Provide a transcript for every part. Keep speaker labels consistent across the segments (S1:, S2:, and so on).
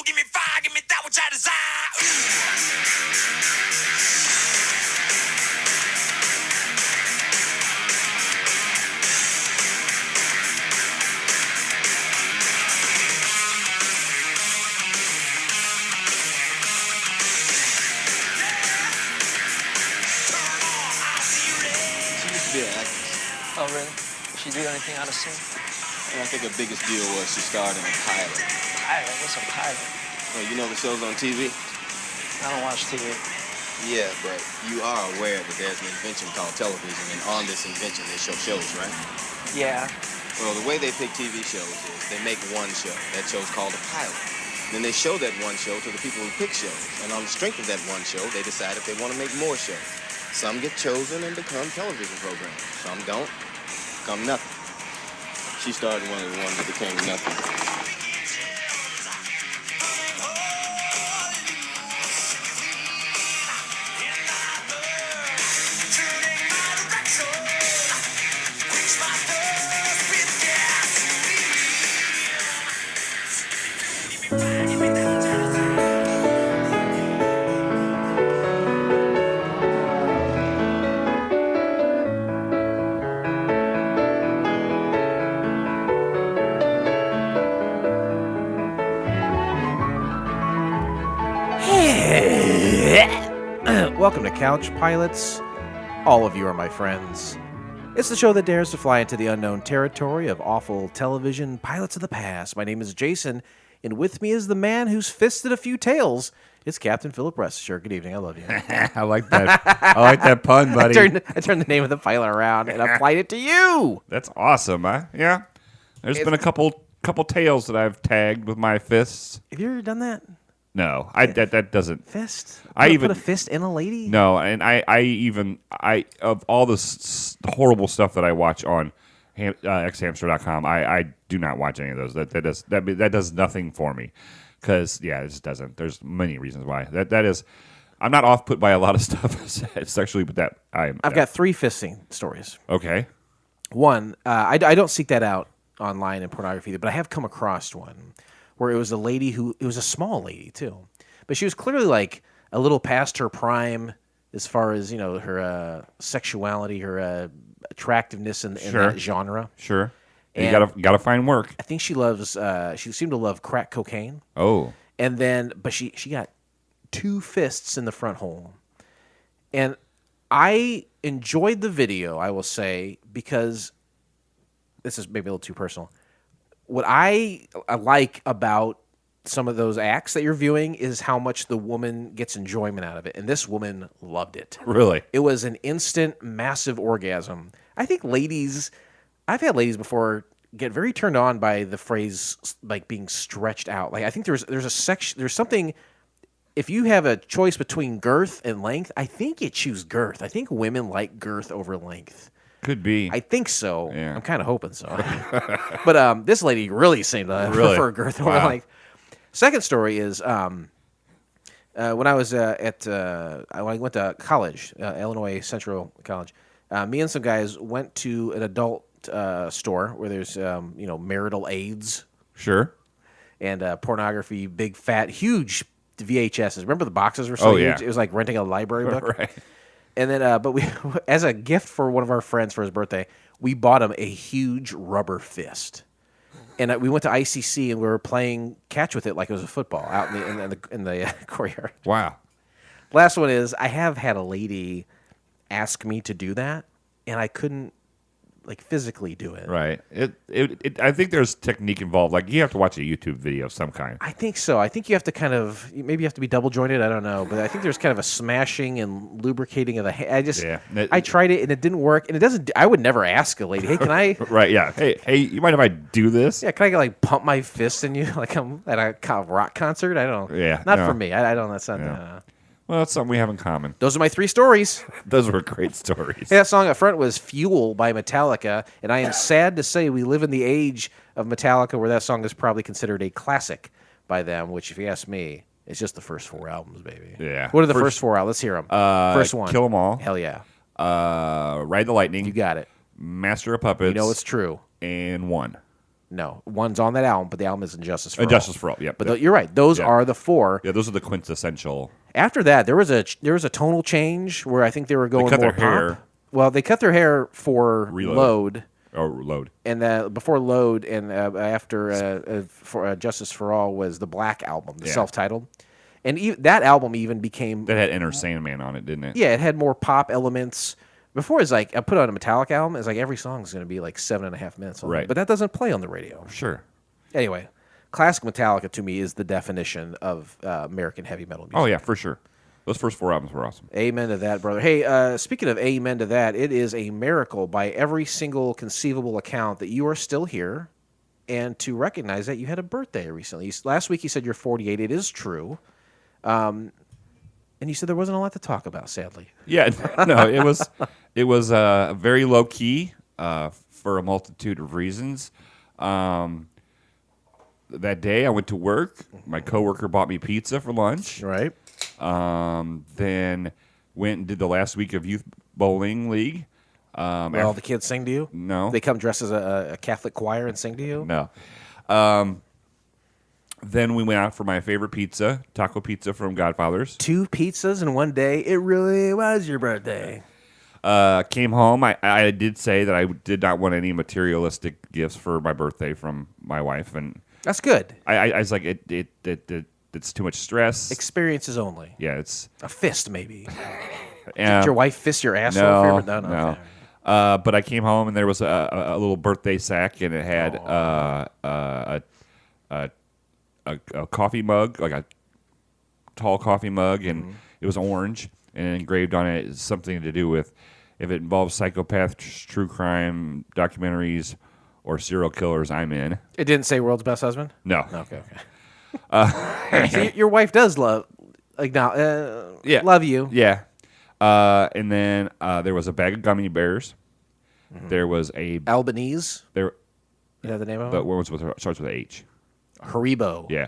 S1: give me fire, give me that which I desire.
S2: She used to be an actress.
S3: Oh, really? Did she do anything out of scene?
S2: And I think her biggest deal was she starred in a pilot.
S3: Pilot? What's a pilot?
S2: Well, you know the shows on TV?
S3: I don't watch TV.
S2: Yeah, but you are aware that there's an invention called television, and on this invention they show shows, right?
S3: Yeah.
S2: Well, the way they pick TV shows is they make one show. That show's called a pilot. Then they show that one show to the people who pick shows. And on the strength of that one show, they decide if they want to make more shows. Some get chosen and become television programs. Some don't. Become nothing. She started one of the ones that became nothing.
S4: Welcome to Couch Pilots. All of you are my friends. It's the show that dares to fly into the unknown territory of awful television pilots of the past. My name is Jason, and with me is the man who's fisted a few tails. It's Captain Philip Restisher. Good evening. I love you.
S5: I like that. I like that pun, buddy.
S4: I turned the name of the pilot around and applied it to you.
S5: That's awesome, huh? Yeah. There's been a couple tails that I've tagged with my fists.
S4: Have you ever done that?
S5: No, that doesn't.
S4: Fist?
S5: I even
S4: put a fist in a lady?
S5: No, and I of all this horrible stuff that I watch on xhamster.com, I do not watch any of those. That does nothing for me. Because it just doesn't. There's many reasons why. That is, I'm not off put by a lot of stuff sexually, but that I've
S4: got 3 fisting stories.
S5: Okay.
S4: One, I don't seek that out online in pornography, but I have come across one where it was a lady it was a small lady too, but she was clearly like a little past her prime as far as, her sexuality, her attractiveness in that genre.
S5: Sure. And you gotta find work.
S4: I think she seemed to love crack cocaine.
S5: Oh.
S4: And then, but she got 2 fists in the front hole. And I enjoyed the video, I will say, because this is maybe a little too personal. What I like about some of those acts that you're viewing is how much the woman gets enjoyment out of it. And this woman loved it.
S5: Really?
S4: It was an instant, massive orgasm. I think I've had ladies before get very turned on by the phrase like being stretched out. Like I think there's something. If you have a choice between girth and length, I think you choose girth. I think women like girth over length.
S5: Could be.
S4: I think so.
S5: Yeah.
S4: I'm kind of hoping so. But this lady really seemed to prefer girth over length. Second story is when I was when I went to college, Illinois Central College. Me and some guys went to an adult store where there's marital aids.
S5: Sure.
S4: And pornography, big fat huge VHSs. Remember the boxes were so huge? It was like renting a library book.
S5: Right.
S4: And then but we as a gift for one of our friends for his birthday, we bought him a huge rubber fist. And we went to ICC and we were playing catch with it like it was a football out in the courtyard.
S5: Wow.
S4: Last one is I have had a lady ask me to do that, and I couldn't physically do it.
S5: Right. I think there's technique involved. Like you have to watch a YouTube video of some kind.
S4: I think so. I think you have to maybe you have to be double jointed. I don't know, but I think there's kind of a smashing and lubricating of the hand. I tried it and it didn't work, and it doesn't. I would never ask a lady, "Hey, can I?"
S5: Right. Yeah. Hey, you mind if I do this?
S4: Yeah. Can I pump my fist in you like I'm at a rock concert? I don't.
S5: Yeah.
S4: Not for me. I don't. That's not.
S5: Yeah. Well, that's something we have in common.
S4: Those are my 3 stories.
S5: Those were great stories.
S4: Hey, that song up front was Fuel by Metallica, and I am sad to say we live in the age of Metallica where that song is probably considered a classic by them, which, if you ask me, is just the first 4 albums, baby.
S5: Yeah.
S4: What are the first 4 out? Let's hear them. First one.
S5: Kill 'Em All.
S4: Hell yeah.
S5: Ride the Lightning.
S4: You got it.
S5: Master of Puppets.
S4: You know it's true.
S5: And One.
S4: No, one's on that album, but the album is Injustice for All.
S5: Justice for All. Yep.
S4: But you're right; those
S5: Yeah.
S4: are the four.
S5: Yeah, those are the quintessential.
S4: After that, there was a tonal change where I think they were going
S5: cut
S4: more
S5: their
S4: pop.
S5: hair.
S4: Well, they cut their hair for Load.
S5: Or Load.
S4: And before Load and after for Justice for All was the Black album, the self-titled, and that album even became
S5: That had Enter Sandman on it, didn't it?
S4: Yeah, it had more pop elements. Before it's like I put on a Metallica album, it's like every song is going to be like 7.5 minutes long.
S5: Right.
S4: But that doesn't play on the radio.
S5: Sure.
S4: Anyway, classic Metallica to me is the definition of American heavy metal music.
S5: Oh yeah, for sure. Those first 4 albums were awesome.
S4: Amen to that, brother. Hey, speaking of amen to that, it is a miracle by every single conceivable account that you are still here, and to recognize that you had a birthday recently. Last week you said you're 48. It is true. And you said there wasn't a lot to talk about, sadly.
S5: Yeah, no, it was very low key for a multitude of reasons. That day I went to work. My coworker bought me pizza for lunch.
S4: Right.
S5: Then went and did the last week of youth bowling league.
S4: Where all the kids sing to you?
S5: No.
S4: They come dressed as a Catholic choir and sing to you?
S5: No. Then we went out for my favorite pizza, taco pizza from Godfather's.
S4: 2 pizzas in one day. It really was your birthday.
S5: Came home. I did say that I did not want any materialistic gifts for my birthday from my wife, and
S4: That's good.
S5: I was like, it's too much stress.
S4: Experiences only.
S5: Yeah, it's
S4: A fist, maybe.
S5: yeah.
S4: Did your wife fist your asshole?
S5: No,
S4: No.
S5: no.
S4: Okay.
S5: But I came home and there was a little birthday sack, and it had a coffee mug, like a tall coffee mug, and it was orange, and engraved on it is something to do with if it involves psychopaths, true crime documentaries, or serial killers, I'm in.
S4: It didn't say world's best husband?
S5: No.
S4: Okay. So your wife does love you.
S5: Yeah. And then there was a bag of gummy bears. There was a
S4: Albanese.
S5: there.
S4: You know the name of
S5: The
S4: it?
S5: one starts with H.
S4: Haribo.
S5: Yeah.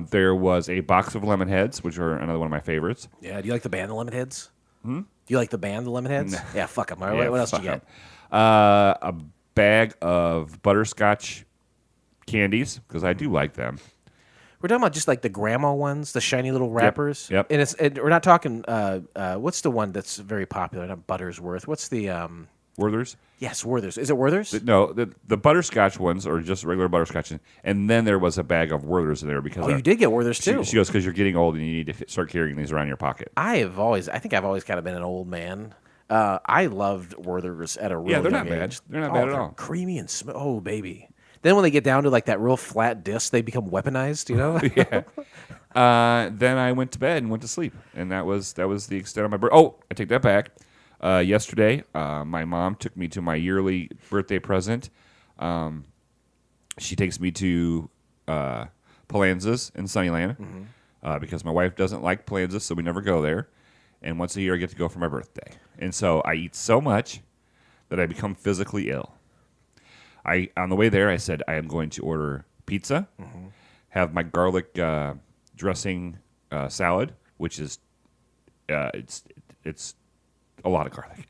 S5: There was a box of lemon heads, which are another one of my favorites.
S4: Yeah. Do you like the band, the Lemonheads? Do you like the band, the Lemonheads? Yeah, fuck them.
S5: Yeah,
S4: What else did you
S5: fuck
S4: get?
S5: 'em. A bag of butterscotch candies, because I do like them.
S4: We're talking about just like the grandma ones, the shiny little wrappers.
S5: Yep.
S4: And we're not talking. What's the one that's very popular? Not Buttersworth. What's the?
S5: Werther's?
S4: Yes, Werther's. Is it Werther's?
S5: No, the butterscotch ones are just regular butterscotch. And then there was a bag of Werther's in there because
S4: You did get Werther's too.
S5: She goes, because you're getting old and you need to start carrying these around your pocket.
S4: I think I've always kind of been an old man. I loved Werther's at a real
S5: They're
S4: young
S5: not bad.
S4: age.
S5: They're not bad at
S4: they're
S5: all.
S4: Creamy and oh baby. Then when they get down to like that real flat disc, they become weaponized. You know?
S5: Yeah. Then I went to bed and went to sleep, and that was the extent of my birthday. Oh, I take that back. Yesterday, my mom took me to my yearly birthday present. She takes me to Palanza's in Sunnyland because my wife doesn't like Palanza, so we never go there. And once a year, I get to go for my birthday. And so I eat so much that I become physically ill. On the way there, I said I am going to order pizza, have my garlic dressing salad, which is it's a lot of garlic.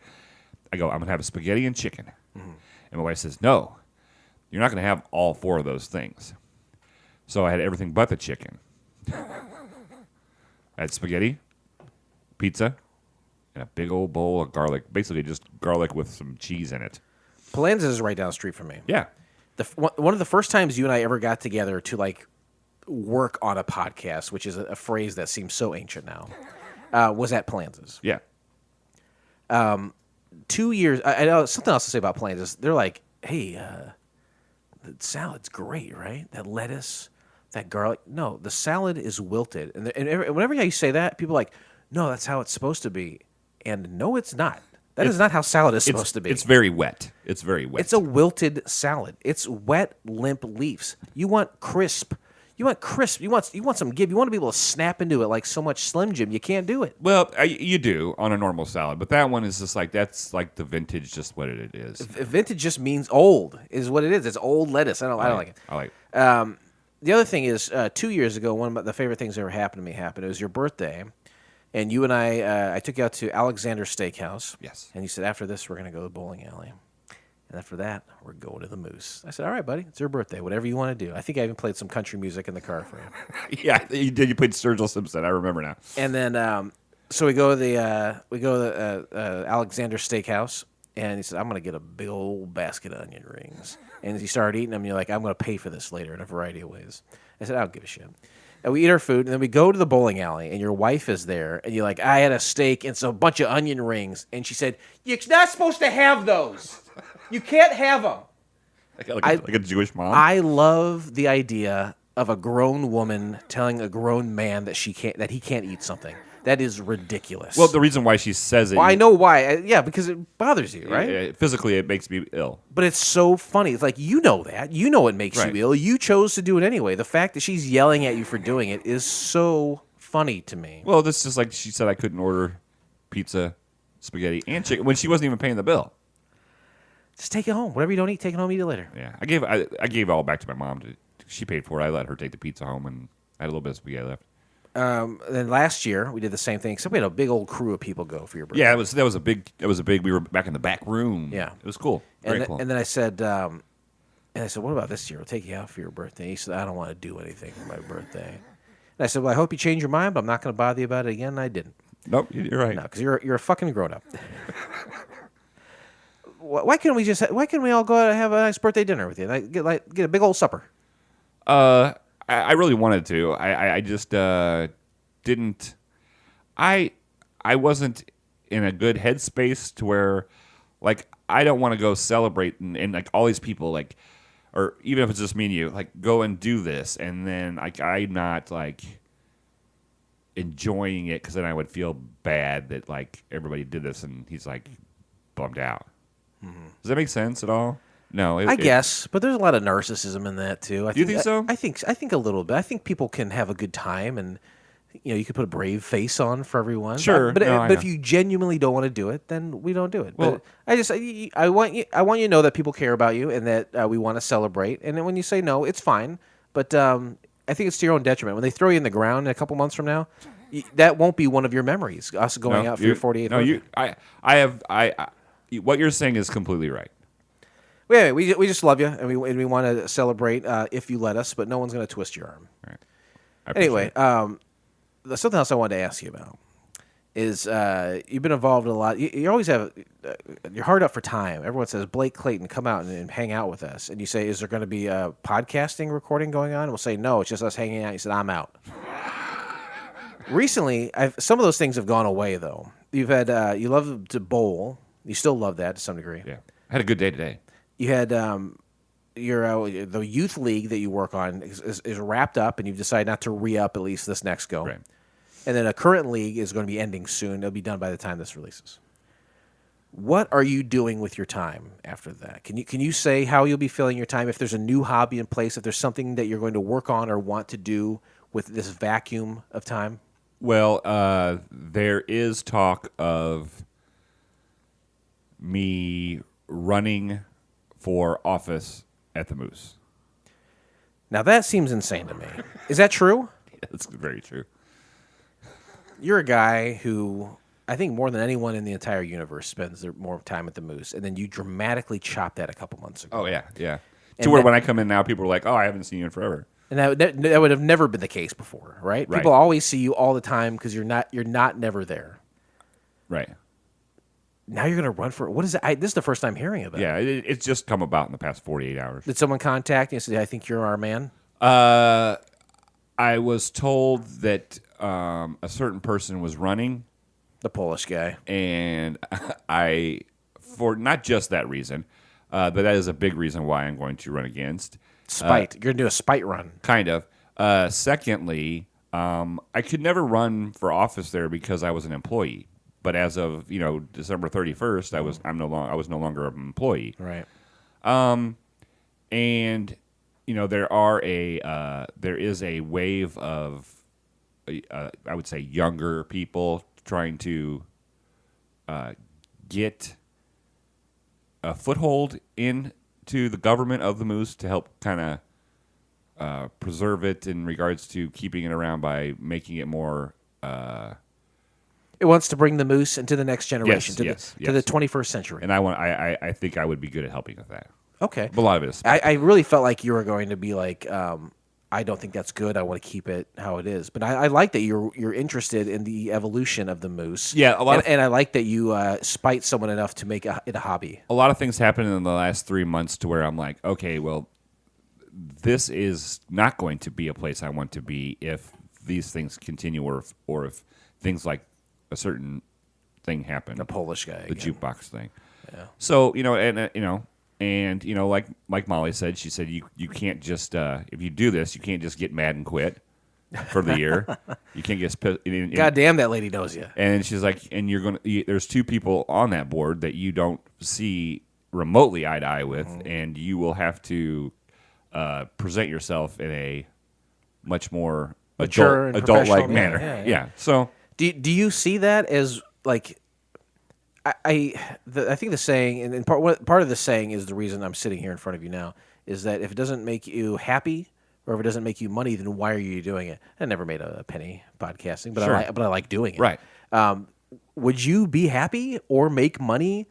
S5: I go, I'm going to have a spaghetti and chicken. And my wife says, no, you're not going to have all 4 of those things. So I had everything but the chicken. I had spaghetti, pizza, and a big old bowl of garlic. Basically just garlic with some cheese in it.
S4: Palanza's is right down the street from me.
S5: Yeah.
S4: One of the first times you and I ever got together to like work on a podcast, which is a phrase that seems so ancient now, was at Palanza's.
S5: Yeah.
S4: 2 years. I know something else to say about Palanza's. They're like, hey, the salad's great, right? That lettuce, that garlic. No, the salad is wilted. And whenever you say that, people are like, no, that's how it's supposed to be. And no, it's not. That is not how salad is supposed to be.
S5: It's very wet. It's very wet.
S4: It's a wilted salad. It's wet, limp leaves. You want crisp. You want crisp. You want some give. You want to be able to snap into it like so much Slim Jim. You can't do it.
S5: Well, you do on a normal salad, but that one is just like that's like the vintage, just what it is.
S4: Vintage just means old, is what it is. It's old lettuce. I don't like it.
S5: I like it.
S4: The other thing is, 2 years ago, one of the favorite things that ever happened to me happened. It was your birthday, and you and I took you out to Alexander Steakhouse.
S5: Yes.
S4: And you said, after this, we're going to go to the bowling alley. And after that, we're going to the Moose. I said, all right, buddy, it's your birthday. Whatever you want to do. I think I even played some country music in the car for you.
S5: Yeah, you did. You played Sturgill Simpson. I remember now.
S4: And then, so we go to the Alexander Steakhouse, and he said, I'm going to get a big old basket of onion rings. And as you start eating them, you're like, I'm going to pay for this later in a variety of ways. I said, I don't give a shit. And we eat our food, and then we go to the bowling alley, and your wife is there, and you're like, I had a steak and a bunch of onion rings. And she said, you're not supposed to have those. You can't have them.
S5: Like a Jewish mom?
S4: I love the idea of a grown woman telling a grown man that he can't eat something. That is ridiculous.
S5: Well, the reason why she says it...
S4: Well, I know why. Yeah, because it bothers you, right?
S5: Physically, it makes me ill.
S4: But it's so funny. It's like, you know that. You know it makes you ill. You chose to do it anyway. The fact that she's yelling at you for doing it is so funny to me.
S5: Well, this is like she said I couldn't order pizza, spaghetti, and chicken when she wasn't even paying the bill.
S4: Just take it home. Whatever you don't eat, take it home, eat it later.
S5: Yeah, I gave it all back to my mom. She paid for it. I let her take the pizza home, and I had a little bit of spaghetti left.
S4: Then last year we did the same thing. Except we had a big old crew of people go for your birthday.
S5: Yeah, that was a big. We were back in the back room.
S4: Yeah,
S5: it was cool. Very cool.
S4: And then I said, what about this year? We'll take you out for your birthday. He said, I don't want to do anything for my birthday. And I said, well, I hope you change your mind, but I'm not going to bother you about it again. And I didn't.
S5: Nope, you're right.
S4: No, because you're a fucking grown up. Why couldn't we all go out and have a nice birthday dinner with you? Get a big old supper.
S5: I really wanted to. I just didn't. I wasn't in a good headspace to where, like, I don't want to go celebrate and like all these people, like, or even if it's just me and you, like, go and do this, and then like I'm not like enjoying it because then I would feel bad that like everybody did this and he's like bummed out. Mm-hmm. Does that make sense at all? No,
S4: I guess, but there's a lot of narcissism in that too.
S5: Do you think so?
S4: I think a little bit. I think people can have a good time, and you could put a brave face on for everyone.
S5: Sure,
S4: but if you genuinely don't want to do it, then we don't do it.
S5: Well,
S4: but I want you to know that people care about you and that we want to celebrate. And then when you say no, it's fine. But I think it's to your own detriment. When they throw you in the ground in a couple months from now, that won't be one of your memories. Us going out for your 48th.
S5: No, what you're saying is completely right.
S4: Anyway, we just love you, and we want to celebrate if you let us, but no one's going to twist your arm.
S5: Right.
S4: Anyway, something else I wanted to ask you about is you've been involved in a lot. You always have you're hard up for time. Everyone says, Blake Clayton, come out and hang out with us. And you say, is there going to be a podcasting recording going on? And we'll say, no, it's just us hanging out. You said, I'm out. Recently, some of those things have gone away, though. You've had you love to bowl. You still love that to some degree.
S5: Yeah, I had a good day today.
S4: You had the youth league that you work on is wrapped up, and you've decided not to re-up at least this next go.
S5: Right.
S4: And then a current league is going to be ending soon. It'll be done by the time this releases. What are you doing with your time after that? Can you say how you'll be filling your time? If there's a new hobby in place, if there's something that you're going to work on or want to do with this vacuum of time?
S5: Well, there is talk of me running for office at the Moose.
S4: Now that seems insane to me. Is that true?
S5: Yeah, that's very true.
S4: You're a guy who I think more than anyone in the entire universe spends more time at the Moose, and then you dramatically chopped that a couple months ago.
S5: Oh yeah.
S4: And
S5: to where when I come in now, people are like, "Oh, I haven't seen you in forever."
S4: And that would have never been the case before, right? People always see you all the time because you're not never there.
S5: Right.
S4: Now you're going to run for what is it? This is the first time hearing about it.
S5: Yeah, it's just come about in the past 48 hours.
S4: Did someone contact you and say, I think you're our man?
S5: I was told that a certain person was running.
S4: The Polish guy.
S5: And for not just that reason, but that is a big reason why I'm going to run against.
S4: Spite. You're going to do a spite run.
S5: Kind of. Secondly, I could never run for office there because I was an employee. But as of December 31st, I was no longer an employee.
S4: Right.
S5: And there is a wave of I would say younger people trying to get a foothold into the government of the Moose to help kind of preserve it in regards to keeping it around by making it more
S4: It wants to bring the moose into the next generation, to
S5: yes.
S4: the 21st century.
S5: And I think I would be good at helping with that.
S4: Okay.
S5: But a lot of it is.
S4: I really felt like you were going to be like, I don't think that's good. I want to keep it how it is. But I like that you're interested in the evolution of the moose.
S5: Yeah,
S4: and I like that you spite someone enough to make it a hobby.
S5: A lot of things happened in the last 3 months to where I'm like, okay, well, this is not going to be a place I want to be if these things continue, or if things like a certain thing happen.
S4: The Polish guy,
S5: the
S4: again.
S5: jukebox thing.
S4: Yeah.
S5: So like Molly said, she said you can't just if you do this, you can't just get mad and quit for the year. You can't get pissed.
S4: God damn, that lady knows you.
S5: And she's like, and there's two people on that board that you don't see remotely eye to eye with, and you will have to present yourself in a much more
S4: Mature and
S5: adult-like
S4: professional
S5: manner.
S4: manner.
S5: Yeah. So
S4: Do you see that as like? I think the saying, and part of the saying is the reason I'm sitting here in front of you now, is that if it doesn't make you happy or if it doesn't make you money, then why are you doing it? I never made a penny podcasting, but
S5: Sure.
S4: I like doing it.
S5: Right.
S4: Would you be happy or make money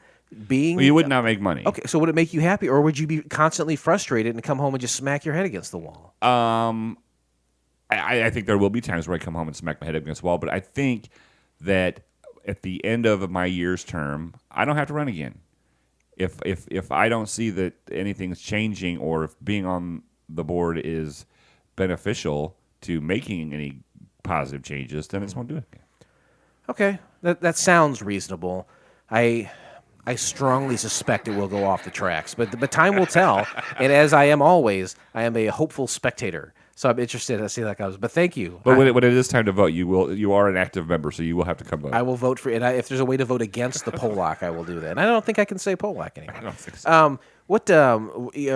S4: being?
S5: you would not make money.
S4: Okay, so would it make you happy, or would you be constantly frustrated and come home and just smack your head against the wall?
S5: I think there will be times where I come home and smack my head against the wall, but I think that at the end of my year's term, I don't have to run again. If I don't see that anything's changing, or if being on the board is beneficial to making any positive changes, then I just won't do it again.
S4: Okay, that sounds reasonable. I strongly suspect it will go off the tracks, but time will tell. And as I am always, I am a hopeful spectator. So I'm interested to see how that goes. But thank you.
S5: But when it is time to vote, you are an active member, so you will have to come vote.
S4: I will vote for it. And if there's a way to vote against the Polak, I will do that. And I don't think I can say Polak anymore.
S5: I don't think so.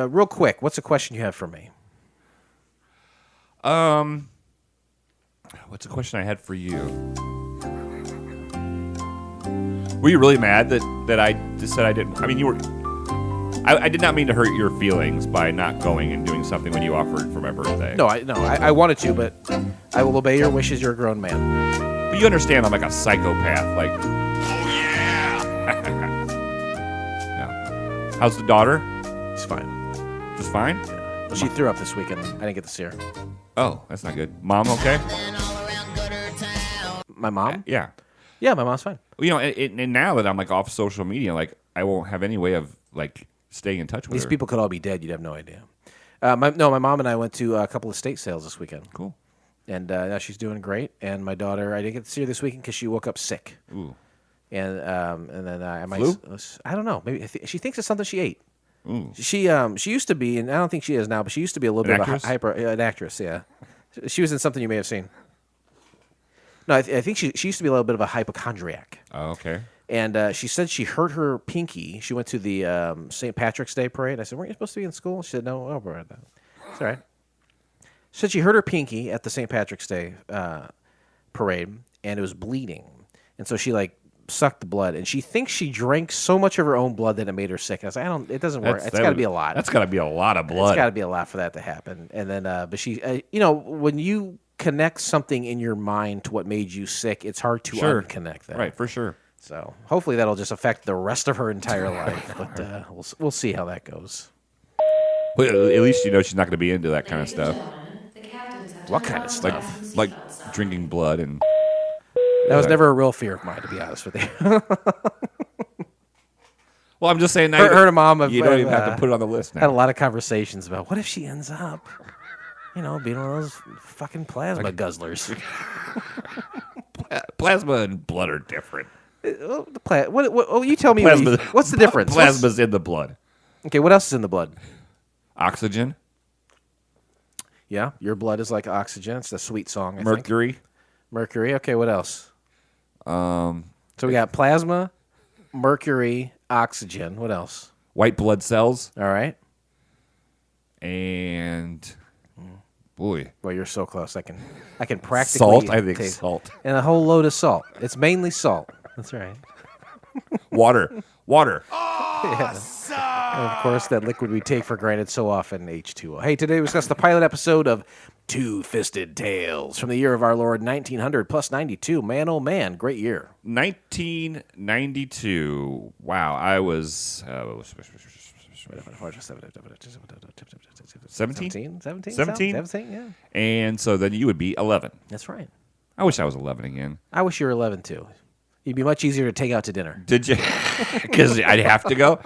S4: Real quick, what's a question you have for me?
S5: What's a question I had for you? Were you really mad that I just said I didn't? I mean, you were. I did not mean to hurt your feelings by not going and doing something when you offered for my birthday.
S4: No, I wanted to, but I will obey your wishes. You're a grown man.
S5: But you understand I'm like a psychopath. Like,
S1: Oh, yeah.
S5: yeah. How's the daughter?
S4: It's fine.
S5: Just fine?
S4: Well, she threw up this weekend. I didn't get to see her.
S5: Oh, that's not good. Mom, okay?
S4: My mom?
S5: Yeah.
S4: Yeah, my mom's fine.
S5: Well, you know, and now that I'm like off social media, like I won't have any way of like staying in touch with
S4: These
S5: her.
S4: people could all be dead. You'd have no idea. My mom and I went to a couple of estate sales this weekend.
S5: Cool.
S4: And now she's doing great. And my daughter, I didn't get to see her this weekend because she woke up sick.
S5: Ooh.
S4: And then I might.
S5: Flu?
S4: I don't know. Maybe she thinks it's something she ate.
S5: Ooh.
S4: She used to be, and I don't think she is now, but she used to be a little
S5: An
S4: bit
S5: actress?
S4: of an actress. Yeah, she was in something you may have seen. No, I think she used to be a little bit of a hypochondriac.
S5: Oh, okay.
S4: And she said she hurt her pinky. She went to the St. Patrick's Day parade. I said, "Weren't you supposed to be in school?" She said, "No, I'll borrow that." It's all right. She said she hurt her pinky at the St. Patrick's Day parade, and it was bleeding. And so she sucked the blood, and she thinks she drank so much of her own blood that it made her sick. I was like, it doesn't work. It's got to be a lot.
S5: That's got to be a lot of blood.
S4: It's got to be a lot for that to happen. And then, but she, when you connect something in your mind to what made you sick, it's hard to unconnect that.
S5: Right, for sure.
S4: So hopefully that'll just affect the rest of her entire life. But we'll see how that goes.
S5: Well, at least you know she's not going to be into that kind of stuff.
S4: What kind of stuff?
S5: Like drinking blood and.
S4: That was never a real fear of mine, to be honest with you.
S5: Well, I'm just saying now.
S4: Her and mom have,
S5: you don't even have to put it on the list now.
S4: Had a lot of conversations about what if she ends up, being one of those fucking plasma guzzlers.
S5: Plasma and blood are different.
S4: What you tell me.
S5: Plasma,
S4: What's the difference?
S5: Plasma's in the blood.
S4: Okay, what else is in the blood?
S5: Oxygen.
S4: Yeah, your blood is like oxygen. It's a sweet song. I
S5: Mercury.
S4: think. Mercury. Okay, what else? So we got plasma, mercury, oxygen. What else?
S5: White blood cells.
S4: All right.
S5: And boy,
S4: well, you're so close. I can practically
S5: salt. I think
S4: taste.
S5: Salt
S4: and a whole load of salt. It's mainly salt. That's right.
S5: Water.
S1: Awesome.
S4: And of course, that liquid we take for granted so often, H2O. Hey, today we discuss the pilot episode of Two-Fisted Tales from the year of our Lord 1900 plus 92. Man, oh man, great year.
S5: 1992. Wow, I was 17?
S4: 17, yeah.
S5: And so then you would be 11.
S4: That's right.
S5: I wish I was 11 again.
S4: I wish you were 11 too. You'd be much easier to take out to dinner.
S5: Did you? Because I'd have to go.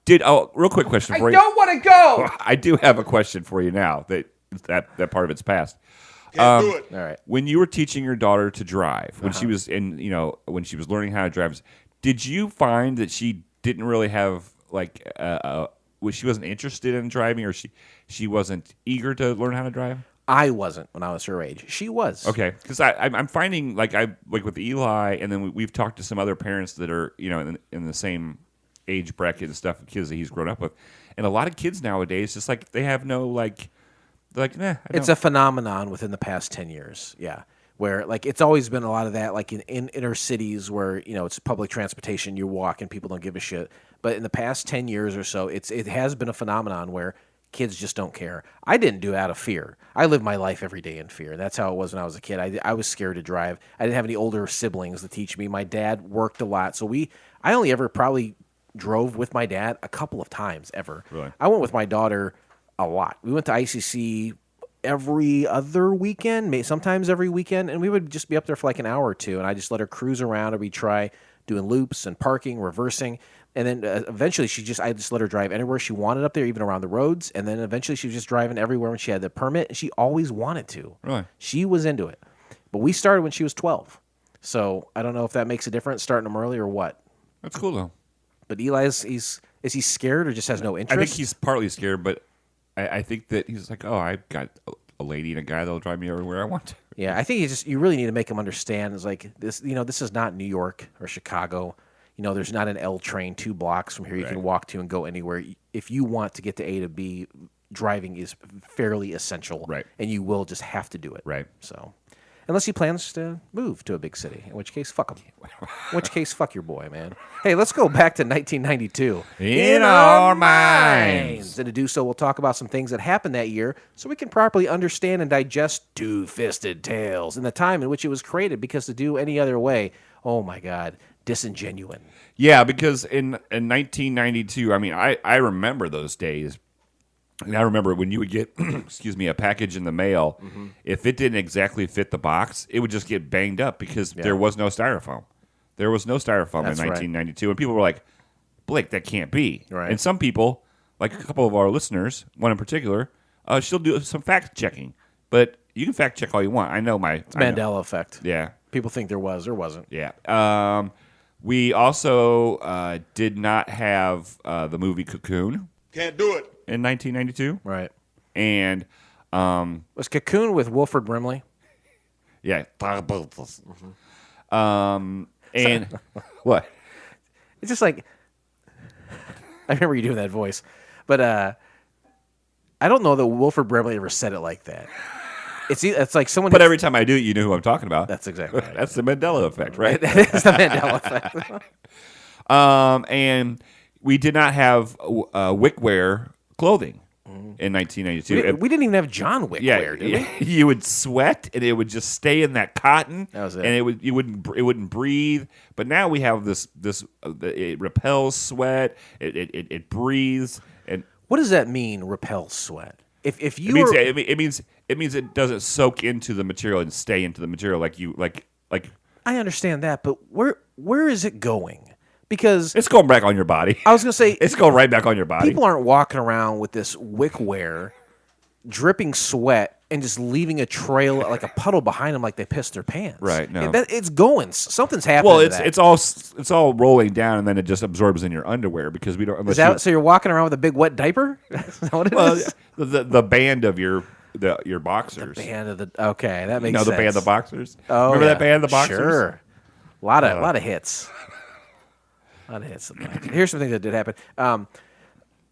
S5: Dude, real quick question for you.
S4: I don't want to go!
S5: I do have a question for you now that part of it's past.
S2: Can't do it.
S4: All right.
S5: When you were teaching your daughter to drive, when she was when she was learning how to drive, did you find that she didn't really have she wasn't interested in driving, or she wasn't eager to learn how to drive?
S4: I wasn't when I was her age. She was.
S5: Okay, because I'm finding like with Eli, and then we've talked to some other parents that are in the same age bracket and stuff, kids that he's grown up with, and a lot of kids nowadays just like they have no nah.
S4: It's a phenomenon within the past 10 years. Yeah. Where like it's always been a lot of that, like in inner cities where it's public transportation, you walk and people don't give a shit. But in the past 10 years or so, it has been a phenomenon where kids just don't care. I didn't do it out of fear. I lived my life every day in fear. That's how it was when I was a kid. I was scared to drive. I didn't have any older siblings to teach me. My dad worked a lot, so I only ever probably drove with my dad a couple of times ever.
S5: Really?
S4: I went with my daughter a lot. We went to ICC every other weekend, sometimes every weekend, and we would just be up there for like an hour or two, and I just let her cruise around, or we'd try doing loops and parking, reversing, and then eventually I just let her drive anywhere she wanted up there, even around the roads, and then eventually she was just driving everywhere when she had the permit, and she always wanted to.
S5: Really?
S4: She was into it. But we started when she was 12, so I don't know if that makes a difference, starting them early or what.
S5: That's cool though.
S4: But Eli, is he scared or just has no interest?
S5: I think he's partly scared, but I think that he's like, oh, I've got a lady and a guy that'll drive me everywhere I want to.
S4: Yeah, I think you really need to make him understand. It's like this, this is not New York or Chicago. There's not an L train 2 blocks from here you can walk to and go anywhere. If you want to get to A to B, driving is fairly essential.
S5: Right.
S4: And you will just have to do it.
S5: Right.
S4: So, unless he plans to move to a big city, in which case, fuck him. In which case, fuck your boy, man. Hey, let's go back to 1992.
S5: In our minds.
S4: And to do so, we'll talk about some things that happened that year so we can properly understand and digest Two-Fisted Tales and the time in which it was created, because to do any other way, oh my God, disingenuine.
S5: Yeah, because in 1992, I mean, I remember those days. And I remember when you would get, a package in the mail, if it didn't exactly fit the box, it would just get banged up because there was no styrofoam. There was no styrofoam
S4: That's
S5: in 1992. And people were like, Blake, that can't be.
S4: Right.
S5: And some people, like a couple of our listeners, one in particular, she'll do some fact checking. But you can fact check all you want. I know
S4: It's Mandela effect.
S5: Yeah.
S4: People think there was or wasn't.
S5: Yeah. We also did not have the movie Cocoon.
S2: Can't do it.
S5: In 1992.
S4: Right.
S5: And
S4: was Cocoon with Wilford Brimley?
S5: yeah. And what?
S4: It's just like I remember you doing that voice, but I don't know that Wilford Brimley ever said it like that. It's like someone.
S5: But every time I do it, you know who I'm talking about.
S4: That's exactly right.
S5: That's the Mandela effect, right?
S4: That is the Mandela effect.
S5: And we did not have Wickware clothing in 1992.
S4: We didn't even have John Wick wear, did we?
S5: You would sweat and it would just stay in that cotton.
S4: That was it.
S5: And it wouldn't breathe. But now we have this it repels sweat. It breathes. And
S4: What does that mean? Repel sweat. If you
S5: it means it doesn't soak into the material and stay into the material like.
S4: I understand that, but where is it going? Because
S5: It's going back on your body.
S4: I was going to say
S5: It's going right back on your body.
S4: people aren't walking around with this wickware, dripping sweat, and just leaving a trail like a puddle behind them, like they pissed their pants.
S5: Right, no.
S4: It's going. Something's happening.
S5: Well,
S4: to that.
S5: it's all rolling down and then it just absorbs in your underwear because we don't.
S4: Is that so? You're walking around with a big wet diaper? Is that what it is?
S5: The band of your boxers.
S4: Band of the that makes
S5: the
S4: sense.
S5: band of boxers.
S4: Oh,
S5: remember
S4: yeah.
S5: that band, the boxers?
S4: Sure. A lot of hits. A lot of hits. Here's some things that did happen.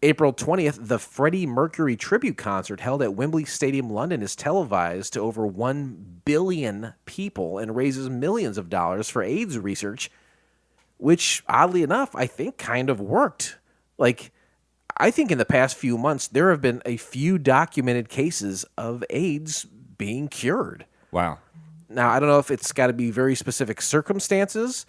S4: April 20th, the Freddie Mercury tribute concert held at Wembley Stadium, London, is televised to over 1 billion people and raises millions of dollars for AIDS research, which, oddly enough, I think kind of worked. Like, I think in the past few months there have been a few documented cases of AIDS being cured.
S5: Wow.
S4: Now, I don't know if it's got to be very specific circumstances,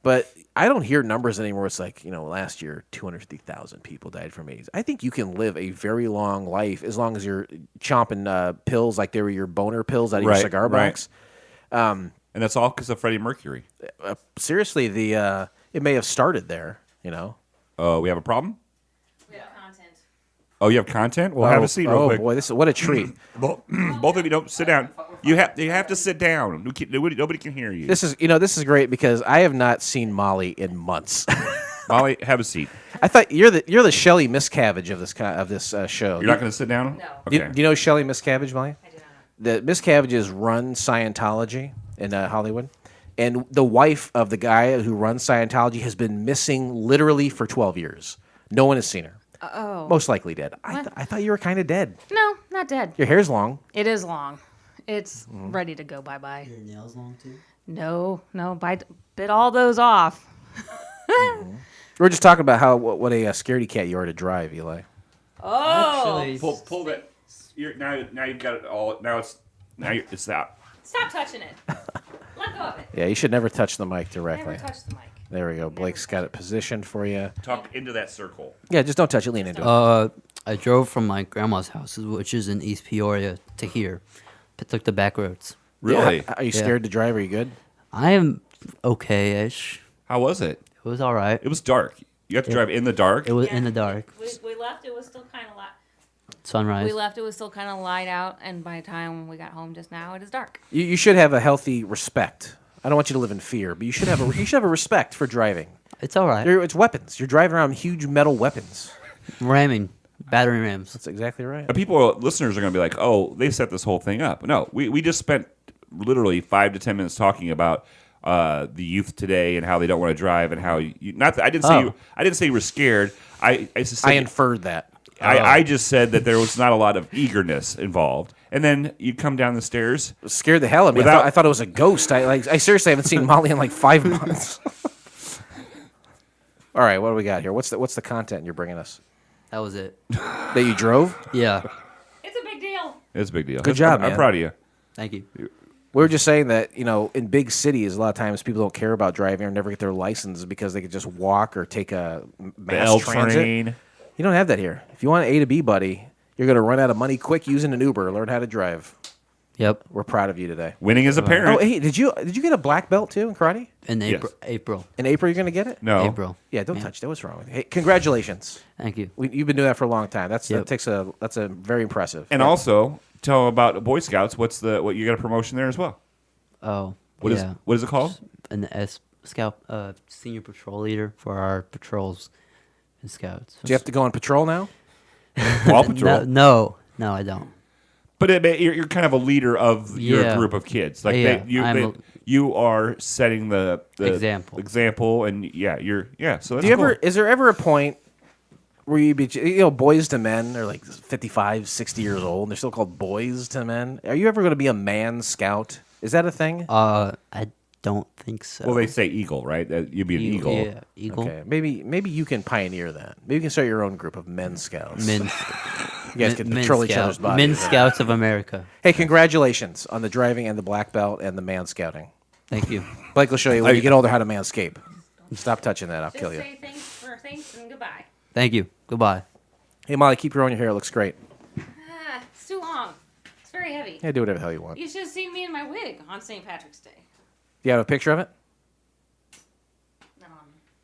S4: but I don't hear numbers anymore. It's like, last year 250,000 people died from AIDS. I think you can live a very long life as long as you're chomping pills like they were your boner pills out of your cigar box.
S5: And that's all because of Freddie Mercury.
S4: Seriously, it may have started there,
S5: Oh, we have a problem?
S6: We have content.
S5: Oh, you have content? Well, have a seat real quick.
S4: Oh, boy, what a treat.
S5: Both of you don't sit down. You have to sit down. Nobody can hear you.
S4: This is great because I have not seen Molly in months.
S5: Molly, have a seat.
S4: I thought you're the Shelley Miscavige of this show.
S5: You're not going to sit down?
S6: No.
S5: Okay.
S4: Do you know Shelley Miscavige, Molly?
S6: I do not know.
S4: The Miscaviges run Scientology in Hollywood, and the wife of the guy who runs Scientology has been missing literally for 12 years. No one has seen her.
S6: Oh.
S4: Most likely dead. I thought you were kind of dead.
S6: No, not dead.
S4: Your hair's long.
S6: It is long. It's ready to go bye-bye.
S7: Your nails long too?
S6: No, bit all those off.
S4: We were just talking about what a scaredy cat you are to drive, Eli.
S6: Oh.
S7: Actually,
S5: Pull that. Now you've got it all. It's that.
S6: Stop touching it. Let go of it.
S4: Yeah, you should never touch the mic directly.
S6: Never touch the mic.
S4: There we go. Blake's got it positioned for you.
S5: Talk into that circle.
S4: Yeah, just don't touch it. Lean into it.
S7: I drove from my grandma's house, which is in East Peoria, to here. Took the back roads.
S5: Really?
S4: Are you scared to drive? Are you good?
S7: I am okay-ish.
S5: How was it?
S7: It was all right.
S5: It was dark. You have to drive in the dark?
S7: It was in the dark.
S6: We left. It was still kind of light.
S7: Sunrise.
S6: We left. It was still kind of light out, and by the time we got home just now, it is dark.
S4: You should have a healthy respect. I don't want you to live in fear, but you should have a respect for driving.
S7: It's all right.
S4: It's weapons. You're driving around huge metal weapons.
S7: Ramming. Battery rams.
S4: That's exactly right.
S5: Listeners are going to be like, oh, they set this whole thing up. No, we just spent literally 5 to 10 minutes talking about the youth today and how they don't want to drive and how I didn't say you were scared. I
S4: inferred that.
S5: I just said that there was not a lot of eagerness involved. And then you come down the stairs.
S4: It scared the hell out of me. I thought it was a ghost. I seriously haven't seen Molly in like 5 months. All right, what do we got here? What's the content you're bringing us?
S7: That was it.
S4: That you drove?
S7: Yeah.
S6: It's a big deal.
S5: It's a big deal.
S4: Good job,
S5: I'm
S4: man.
S5: proud of you.
S7: Thank you.
S4: We were just saying that, in big cities, a lot of times people don't care about driving or never get their license because they could just walk or take a mass transit.
S5: Train.
S4: You don't have that here. If you want an A to B, buddy, you're going to run out of money quick using an Uber. Learn how to drive.
S7: Yep.
S4: We're proud of you today.
S5: Winning as a parent.
S4: Oh, hey, did you get a black belt too in karate?
S7: In
S5: Yes.
S7: April.
S4: In April, you're going to get it?
S5: No.
S7: April.
S4: Yeah, don't touch that. What's wrong with you? Hey, congratulations.
S7: Thank you.
S4: You've been doing that for a long time. That's
S7: Yep.
S4: that's a very impressive.
S5: And also tell them about Boy Scouts. What you got a promotion there as well?
S7: Oh.
S5: What is it called?
S7: An Scout senior patrol leader for our patrols and scouts.
S4: Do you have to go on patrol now?
S5: Paw Patrol.
S7: No, I don't.
S5: But you're kind of a leader of your
S7: Yeah.
S5: group of kids. Like
S7: Yeah,
S5: you are setting the
S7: Example.
S5: and So that's
S4: Do you
S5: cool.
S4: ever? Is there ever a point where boys to men are like 55, 60 years old, and they're still called boys to men? Are you ever going to be a man scout? Is that a thing?
S7: I don't think so.
S5: Well, they say eagle, right? That you'd be an eagle.
S7: Yeah, eagle.
S4: Okay, maybe you can pioneer that. Maybe you can start your own group of men scouts.
S7: Men,
S4: You guys can patrol each other's bodies.
S7: Men Scouts of America.
S4: Hey, congratulations on the driving and the black belt and the man scouting.
S7: Thank you.
S4: Blake will show you when you get older how to manscape. Stop touching that. I'll kill you.
S6: Say thanks and goodbye.
S7: Thank you. Goodbye.
S4: Hey, Molly, keep growing your hair. It looks great.
S6: It's too long. It's very heavy.
S4: Yeah, do whatever the hell you want.
S6: You should have seen me in my wig on St. Patrick's Day.
S4: You have a picture of it?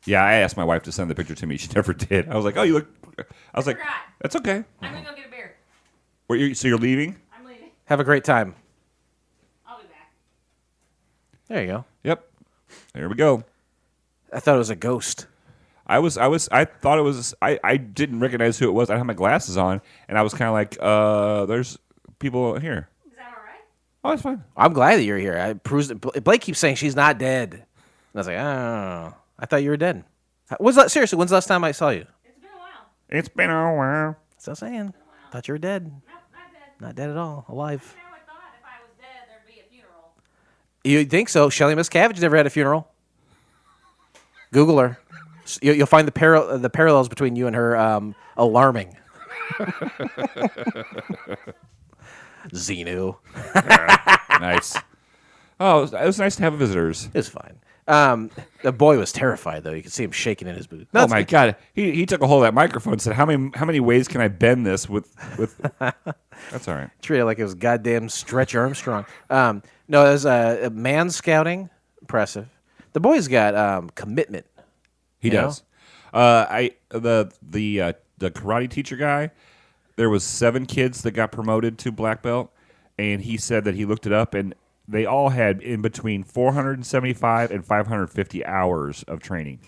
S5: Yeah, I asked my wife to send the picture to me. She never did. I was like, "Oh, you look." I was like,
S6: forgot.
S5: "That's okay."
S6: I'm gonna go get a beer.
S5: So you're leaving?
S6: I'm leaving.
S4: Have a great time.
S6: I'll be back.
S4: There you go.
S5: Yep. There we go.
S4: I thought it was a ghost.
S5: I thought it was. I didn't recognize who it was. I had my glasses on, and I was kind of like, "There's people here."
S6: Is that all right?
S5: Oh, that's fine.
S4: I'm glad that you're here. I proves that Blake keeps saying she's not dead. And I was like, oh, I thought you were dead. Seriously, when's the last time I saw you?
S6: It's been a while.
S5: It's been a while.
S4: Still saying. Thought you were dead.
S6: Nope, not dead.
S4: Not dead at all. Alive.
S6: I never thought if I was dead there'd be a funeral.
S4: You'd think so. Shelley Miscavige never had a funeral. Google her. You'll find the parallels between you and her alarming. Xenu.
S5: Nice. Oh, it was nice to have visitors.
S4: It's fine. The boy was terrified, though. You could see him shaking in his boots.
S5: Oh my God! He took a hold of that microphone and said, "How many ways can I bend this with?" That's all right.
S4: Treated it like it was goddamn Stretch Armstrong. No, it was man scouting. Impressive. The boy's got commitment.
S5: He
S4: You
S5: does. The karate teacher guy. There was 7 kids that got promoted to black belt, and he said that he looked it up, and they all had in between 475 and 550 hours of training.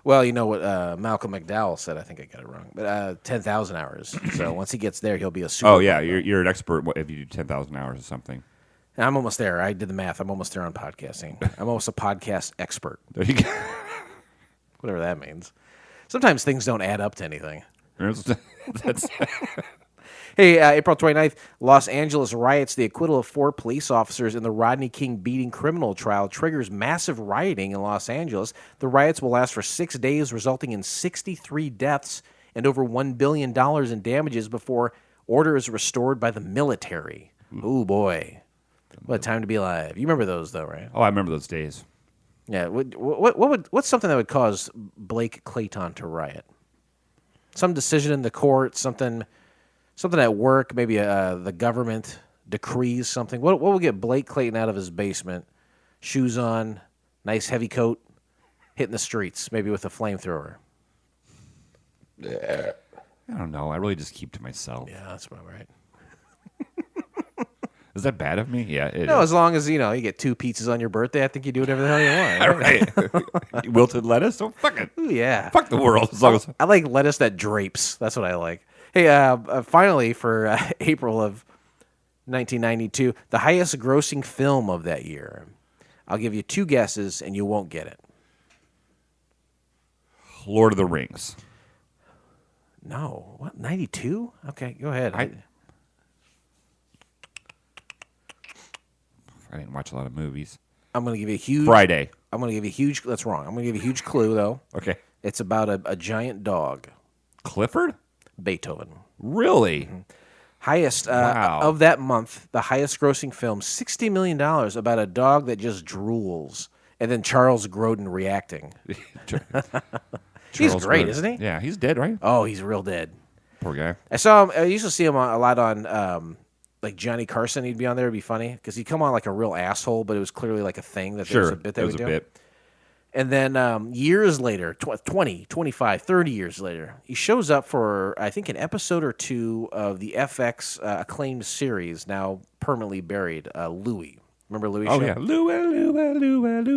S4: Well, you know what Malcolm McDowell said. I think I got it wrong, but 10,000 hours. So once he gets there, he'll be a super.
S5: Oh yeah, you're an expert if you do 10,000 hours or something.
S4: And I'm almost there. I did the math. I'm almost there on podcasting. I'm almost a podcast expert.
S5: There you go.
S4: Whatever that means. Sometimes things don't add up to anything.
S5: That's
S4: Hey, April 29th, Los Angeles riots. The acquittal of 4 police officers in the Rodney King beating criminal trial triggers massive rioting in Los Angeles. The riots will last for 6 days, resulting in 63 deaths and over $1 billion in damages before order is restored by the military. Oh, boy. What a time to be alive. You remember those, though, right?
S5: Oh, I remember those days.
S4: Yeah. What's something that would cause Blake Clayton to riot? Some decision in the court, something at work, maybe the government decrees something. What will get Blake Clayton out of his basement? Shoes on, nice heavy coat, hitting the streets, maybe with a flamethrower.
S5: I don't know. I really just keep to myself.
S4: Yeah, that's about right.
S5: Is that bad of me? Yeah, it
S4: No,
S5: is.
S4: as long as you get 2 pizzas on your birthday, I think you do whatever the hell you want.
S5: Right. Wilted lettuce? Oh, fuck it.
S4: Ooh, yeah.
S5: Fuck the world. As long as
S4: I like lettuce that drapes. That's what I like. Hey, finally, for April of 1992, the highest grossing film of that year. I'll give you 2 guesses, and you won't get it.
S5: Lord of the Rings.
S4: No. What, 92? Okay, go ahead.
S5: I didn't watch a lot of movies.
S4: I'm going to give you a huge...
S5: Friday.
S4: I'm going to give you a huge... That's wrong. I'm going to give you a huge clue, though.
S5: Okay.
S4: It's about a giant dog.
S5: Clifford?
S4: Beethoven.
S5: Really?
S4: Highest
S5: Wow.
S4: of that month, the highest grossing film, $60 million, about a dog that just drools. And then Charles Grodin reacting. He's great, isn't he?
S5: Yeah, he's dead, right?
S4: Oh, he's real dead.
S5: Poor guy.
S4: I saw him. I used to see him a lot on like Johnny Carson. He'd be on there. It'd be funny because he'd come on like a real asshole, but it was clearly like a thing that there was a bit they
S5: it
S4: would
S5: was
S4: do.
S5: a bit.
S4: And then years later, 20, 25, 30 years later, he shows up for, I think, an episode or 2 of the FX acclaimed series, now permanently buried, Louie. Remember Louie
S5: Oh,
S4: show?
S5: yeah. Louie.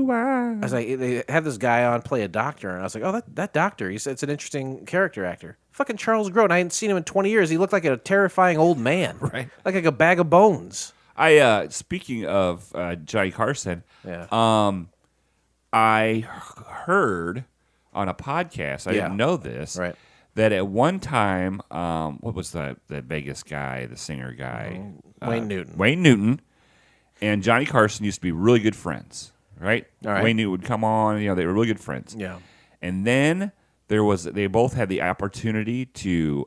S4: I was like, they had this guy on play a doctor, and I was like, oh, that doctor, it's an interesting character actor. Fucking Charles Grodin. I hadn't seen him in 20 years. He looked like a terrifying old man.
S5: Right.
S4: Like a bag of bones.
S5: Speaking of Johnny Carson,
S4: Yeah.
S5: I heard on a podcast, I
S4: Yeah.
S5: didn't know this,
S4: Right.
S5: that at one time, what was that Vegas guy, the singer guy?
S4: Wayne Newton.
S5: Wayne Newton and Johnny Carson used to be really good friends, right?
S4: All right.
S5: Wayne Newton would come on, they were really good friends.
S4: Yeah.
S5: And then they both had the opportunity to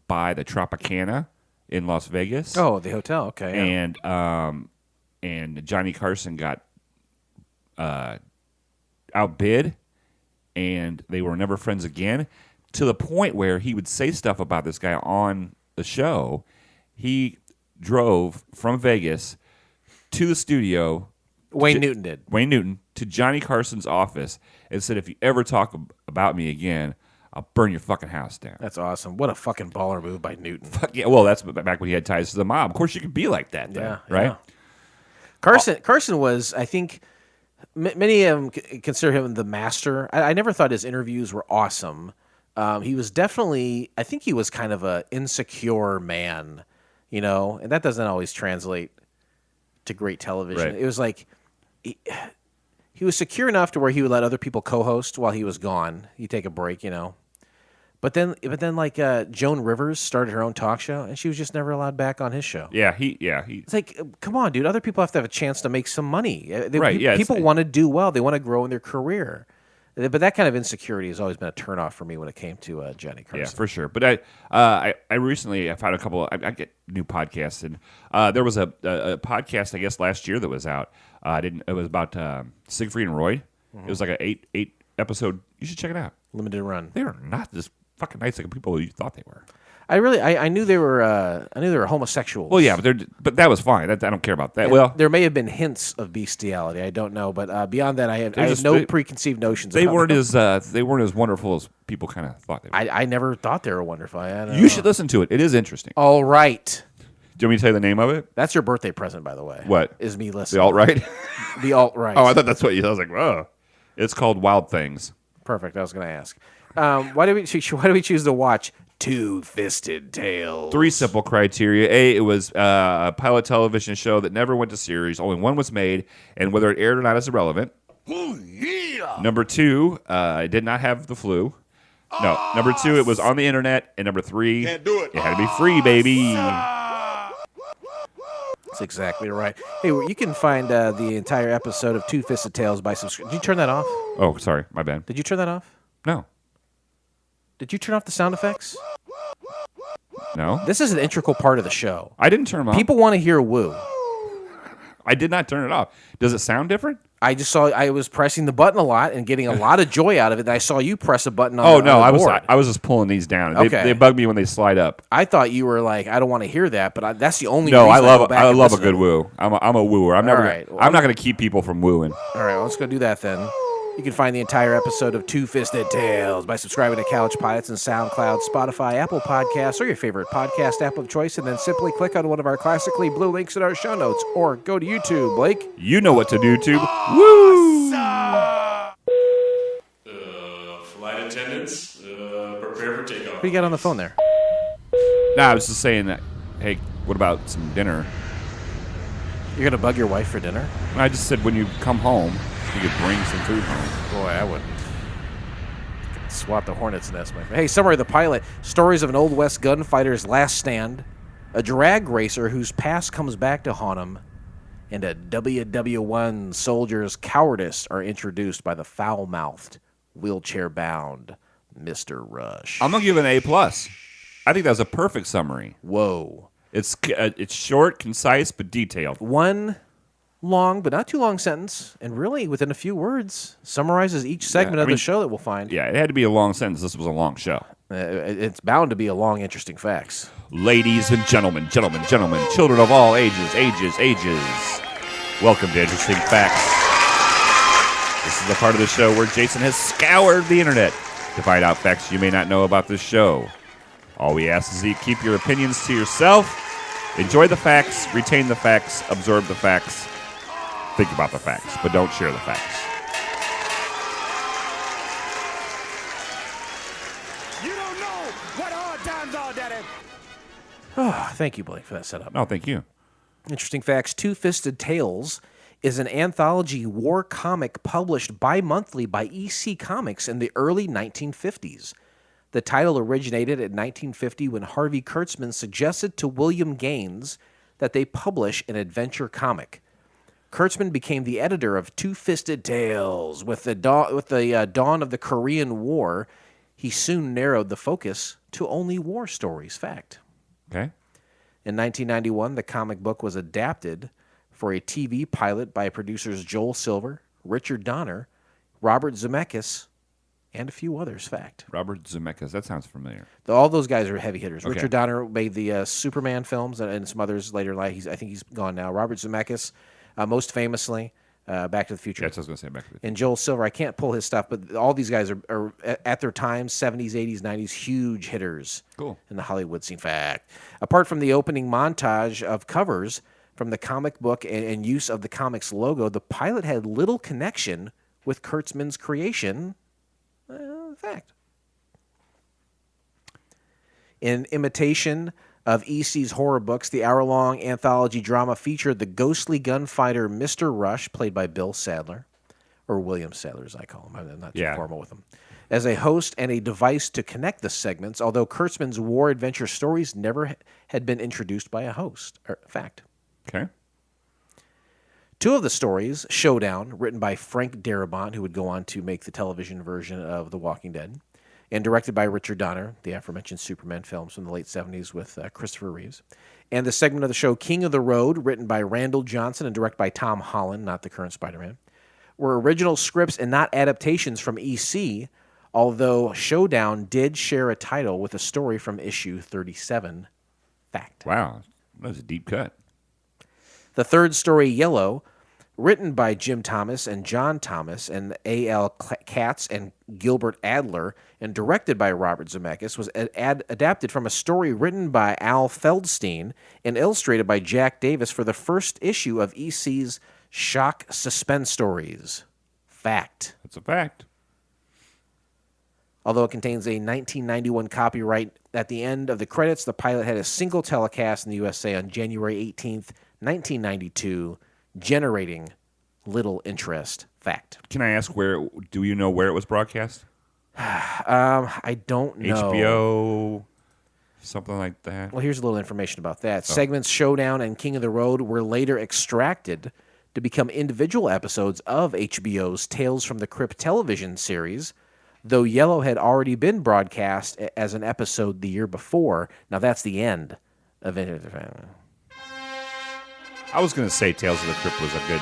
S5: buy the Tropicana in Las Vegas.
S4: Oh, the hotel. Okay. Yeah.
S5: And Johnny Carson got outbid, and they were never friends again, to the point where he would say stuff about this guy on the show. He drove from Vegas to the studio.
S4: Wayne Newton did.
S5: Wayne Newton to Johnny Carson's office and said, if you ever talk about me again, I'll burn your fucking house down.
S4: That's awesome. What a fucking baller move by Newton.
S5: Fuck yeah, well, that's back when he had ties to the mob. Of course, you could be like that, then, right?
S4: Yeah. Carson was, I think, many of them consider him the master. I never thought his interviews were awesome. He was definitely, I think he was kind of a insecure man, and that doesn't always translate to great television.
S5: Right.
S4: It was like he was secure enough to where he would let other people co-host while he was gone. He'd take a break, But then, like Joan Rivers started her own talk show, and she was just never allowed back on his show.
S5: Yeah, he.
S4: It's like, come on, dude. Other people have to have a chance to make some money.
S5: Right, yeah,
S4: People want to do well. They want to grow in their career. But that kind of insecurity has always been a turnoff for me when it came to Johnny Carson.
S5: Yeah, for sure. But I recently I found a couple. I get new podcasts, and there was a podcast I guess last year that was out. It was about Siegfried and Roy. It was like an eight episode. You should check it out.
S4: Limited run.
S5: They are not as fucking nice like people you thought they were.
S4: I knew they were homosexuals.
S5: Well, yeah, but that was fine. I don't care about that.
S4: And
S5: well,
S4: there may have been hints of bestiality. I don't know, but beyond that, I have
S5: just-
S4: no
S5: they-
S4: preconceived notions.
S5: they
S4: about
S5: weren't
S4: them.
S5: as wonderful as people kind of thought they were.
S4: I never thought they were wonderful. I don't
S5: You
S4: know.
S5: should listen to it. It is interesting.
S4: All right.
S5: Do you want me to tell you the name of it?
S4: That's your birthday present, by the way.
S5: What?
S4: Is me
S5: The
S4: listening?
S5: alt right.
S4: The alt right.
S5: Oh, I thought that's what you. I was like, whoa. It's called Wild Things.
S4: Perfect. I was going to ask. Why do we choose to watch Two-Fisted Tales?
S5: 3 simple criteria. A, it was a pilot television show that never went to series. Only one was made, and whether it aired or not is irrelevant. Number 2, it did not have the flu. No. Number 2, it was on the internet. And number 3, it had to be free, baby.
S4: That's exactly right. Hey, you can find the entire episode of Two-Fisted Tales by subscribing. Did you turn that off?
S5: Oh, sorry. My bad.
S4: Did you turn that off?
S5: No.
S4: Did you turn off the sound effects?
S5: No.
S4: This is an integral part of the show.
S5: I didn't turn them off.
S4: People want to hear woo.
S5: I did not turn it off. Does it sound different?
S4: I just saw I was pressing the button a lot and getting a lot of joy out of it. And I saw you press a button on
S5: Oh,
S4: the,
S5: no.
S4: on the board.
S5: I was just pulling these down.
S4: Okay.
S5: They bug me when they slide up.
S4: I thought you were like, I don't want to hear that, but that's the only
S5: No,
S4: reason
S5: I
S4: go back
S5: love
S4: and
S5: a
S4: listen.
S5: good woo. I'm a wooer. I'm
S4: All
S5: never.
S4: right. Well,
S5: I'm not going to keep people from wooing.
S4: All right, well, let's go do that then. You can find the entire episode of Two-Fisted Tales by subscribing to Couch Pilots and SoundCloud, Spotify, Apple Podcasts, or your favorite podcast app of choice, and then simply click on one of our classically blue links in our show notes, or go to YouTube, Blake.
S5: You know what to do, Tube. Woo!
S8: Flight attendants, prepare for takeoff.
S4: What do you got on the phone there?
S5: Nah, I was just saying that. Hey, what about some dinner?
S4: You're going to bug your wife for dinner?
S5: And I just said when you come home, you could bring some food home.
S4: Boy, I wouldn't. Swat the hornet's nest, my friend. Hey, summary of the pilot. Stories of an Old West gunfighter's last stand, a drag racer whose past comes back to haunt him, and a WW1 soldier's cowardice are introduced by the foul-mouthed, wheelchair-bound Mr. Rush.
S5: I'm gonna give it an A+. I think that was a perfect summary.
S4: Whoa.
S5: It's short, concise, but detailed.
S4: One long, but not too long sentence, and really within a few words, summarizes each segment of the show that we'll find.
S5: Yeah, it had to be a long sentence. This was a long show.
S4: It's bound to be a long, interesting facts.
S5: Ladies and gentlemen, children of all ages. Welcome to Interesting Facts. This is the part of the show where Jason has scoured the internet to find out facts you may not know about this show. All we ask is that you keep your opinions to yourself, enjoy the facts, retain the facts, absorb the facts, think about the facts, but don't share the facts.
S1: You don't know what hard times are, Daddy.
S4: Oh, thank you, Blake, for that setup.
S5: No, thank you.
S4: Interesting facts. Two-Fisted Tales is an anthology war comic published bi-monthly by EC Comics in the early 1950s. The title originated in 1950 when Harvey Kurtzman suggested to William Gaines that they publish an adventure comic. Kurtzman became the editor of Two-Fisted Tales. With the dawn of the Korean War, he soon narrowed the focus to only war stories. Fact.
S5: Okay.
S4: In 1991, the comic book was adapted for a TV pilot by producers Joel Silver, Richard Donner, Robert Zemeckis, and a few others. Fact.
S5: Robert Zemeckis. That sounds familiar.
S4: All those guys are heavy hitters.
S5: Okay.
S4: Richard Donner made the Superman films and some others later in life. I think he's gone now. Robert Zemeckis, most famously, Back to the Future.
S5: That's what I was going to say. Back to the Future.
S4: And Joel Silver, I can't pull his stuff, but all these guys are at their time, 70s, 80s, 90s, huge hitters
S5: Cool.
S4: in the Hollywood scene. Fact. Apart from the opening montage of covers from the comic book and use of the comic's logo, the pilot had little connection with Kurtzman's creation. Fact. In imitation of EC's horror books, the hour-long anthology drama featured the ghostly gunfighter Mr. Rush, played by Bill Sadler, or William Sadler as I call him. I'm not too formal with him. As a host and a device to connect the segments, although Kurtzman's war adventure stories never had been introduced by a host. Fact.
S5: Okay.
S4: Two of the stories, Showdown, written by Frank Darabont, who would go on to make the television version of The Walking Dead, and directed by Richard Donner, the aforementioned Superman films from the late 70s with Christopher Reeves. And the segment of the show King of the Road, written by Randall Johnson and directed by Tom Holland, not the current Spider-Man, were original scripts and not adaptations from EC, although Showdown did share a title with a story from issue 37. Fact.
S5: Wow, that was a deep cut.
S4: The third story, Yellow, written by Jim Thomas and John Thomas and A.L. Katz and Gilbert Adler and directed by Robert Zemeckis, was adapted from a story written by Al Feldstein and illustrated by Jack Davis for the first issue of EC's Shock Suspense Stories. Fact.
S5: That's a fact.
S4: Although it contains a 1991 copyright, at the end of the credits, the pilot had a single telecast in the USA on January 18th, 1992, generating little interest. Fact.
S5: Can I ask do you know where it was broadcast?
S4: I don't know.
S5: HBO, something like that.
S4: Well, here's a little information about that. Segments Showdown and King of the Road were later extracted to become individual episodes of HBO's Tales from the Crypt television series, though Yellow had already been broadcast as an episode the year before. Now, that's the end of it.
S5: I was going to say Tales of the Crypt was a good,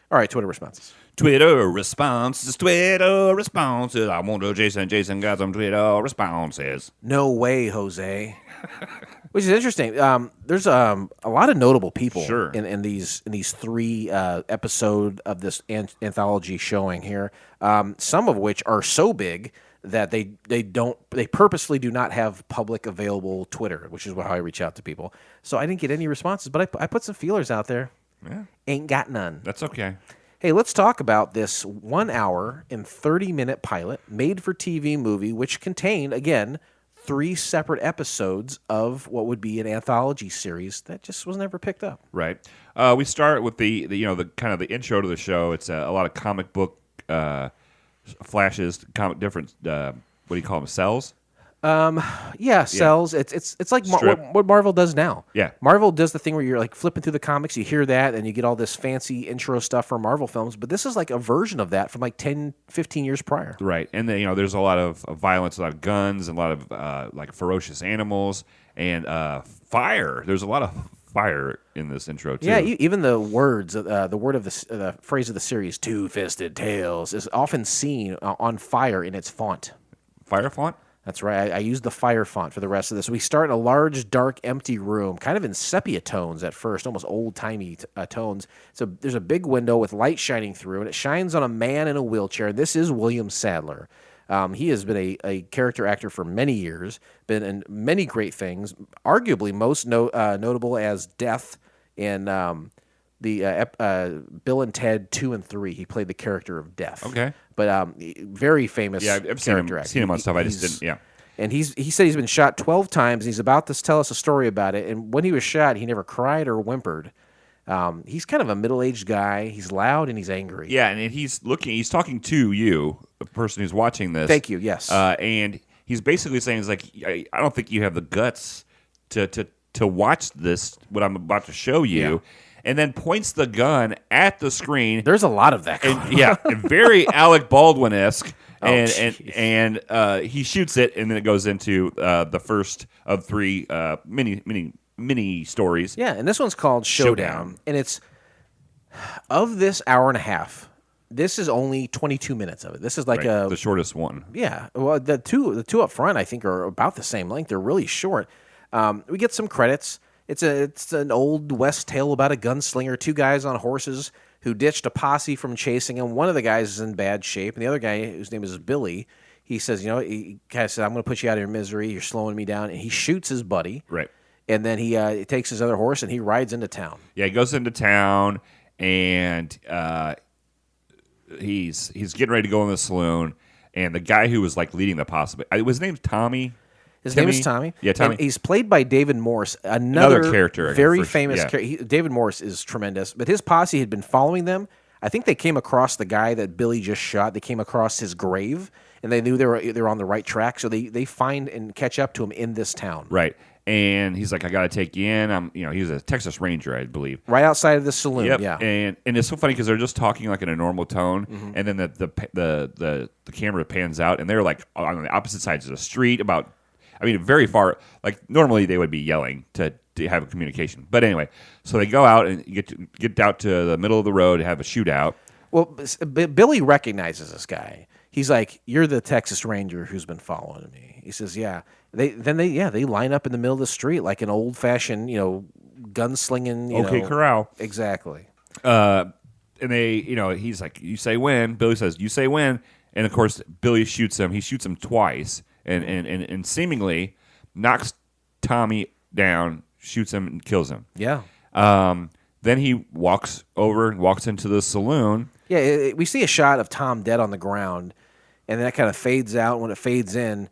S4: All right, Twitter responses.
S5: Twitter responses. I want to Jason got some Twitter responses.
S4: No way, Jose. Which is interesting. There's a lot of notable people in these three episode of this anthology showing here. Some of which are so big that they purposely do not have public available Twitter, which is how I reach out to people. So I didn't get any responses, but I put some feelers out there.
S5: Yeah.
S4: Ain't got none.
S5: That's okay.
S4: Hey, let's talk about this 1 hour and 30-minute pilot made-for-TV movie, which contained, again, 3 separate episodes of what would be an anthology series that just was never picked up.
S5: Right. We start with the kind of the intro to the show. It's a lot of comic book flashes, different. What do you call them? Cells.
S4: Cells. It's like what Marvel does now.
S5: Yeah.
S4: Marvel does the thing where you're like flipping through the comics, you hear that, and you get all this fancy intro stuff from Marvel films, but this is like a version of that from like 10, 15 years prior.
S5: Right. And then, there's a lot of violence, a lot of guns, and a lot of like ferocious animals and fire. There's a lot of fire in this intro too.
S4: Yeah, even the words, the word of the phrase of the series, two-fisted tails, is often seen on fire in its font.
S5: Fire font?
S4: That's right. I used the fire font for the rest of this. We start in a large, dark, empty room, kind of in sepia tones at first, almost old-timey tones. So there's a big window with light shining through, and it shines on a man in a wheelchair. This is William Sadler. He has been a character actor for many years, been in many great things, arguably most notable as Death in the Bill and Ted 2 and 3. He played the character of Death.
S5: Okay.
S4: But very famous
S5: I've
S4: character actor.
S5: seen him on stuff. I just didn't, yeah.
S4: And he said he's been shot 12 times, and he's about to tell us a story about it. And when he was shot, he never cried or whimpered. He's kind of a middle-aged guy. He's loud and he's angry.
S5: Yeah, and he's talking to you, the person who's watching this.
S4: Thank you, yes.
S5: And he's basically saying, I don't think you have the guts to watch this, what I'm about to show you. Yeah. And then points the gun at the screen.
S4: There's a lot of that.
S5: Very Alec Baldwin-esque. And he shoots it, and then it goes into the first of 3 mini stories.
S4: Yeah, and this one's called Showdown. And it's, of this hour and a half, this is only 22 minutes of it. This is like
S5: the shortest one.
S4: Yeah. Well, the two up front, I think, are about the same length. They're really short. We get some credits. It's an old West tale about a gunslinger, 2 guys on horses who ditched a posse from chasing him. One of the guys is in bad shape, and the other guy, whose name is Billy, he says, he kind of said, I'm going to put you out of your misery. You're slowing me down. And he shoots his buddy.
S5: Right.
S4: And then he takes his other horse, and he rides into town.
S5: Yeah, he goes into town, and he's getting ready to go in the saloon, and the guy who was like leading the posse, his name's Tommy.
S4: His name is Tommy.
S5: Yeah, Tommy.
S4: And he's played by David Morse, another
S5: character,
S4: very famous character. David Morse is tremendous, but his posse had been following them. I think they came across the guy that Billy just shot. They came across his grave, and they knew they were on the right track, so they find and catch up to him in this town.
S5: Right. And he's like, I got to take you in. He's a Texas Ranger, I believe.
S4: Right outside of the saloon.
S5: Yep.
S4: Yeah.
S5: And it's so funny because they're just talking like in a normal tone, and then the camera pans out, and they're like on the opposite sides of the street. Very far. Like normally they would be yelling to have a communication, but anyway, so they go out and get out to the middle of the road to have a shootout.
S4: Well, Billy recognizes this guy. He's like, "You're the Texas Ranger who's been following me." He says, "Yeah." They line up in the middle of the street like an old fashioned, gunslinging.
S5: Corral.
S4: Exactly.
S5: And they, he's like, "You say when?" Billy says, "You say when?" And of course, Billy shoots him. He shoots him twice, and seemingly knocks Tommy down, shoots him, and kills him.
S4: Yeah.
S5: Then he walks over and walks into the saloon.
S4: Yeah, we see a shot of Tom dead on the ground, and then that kind of fades out. When it fades in,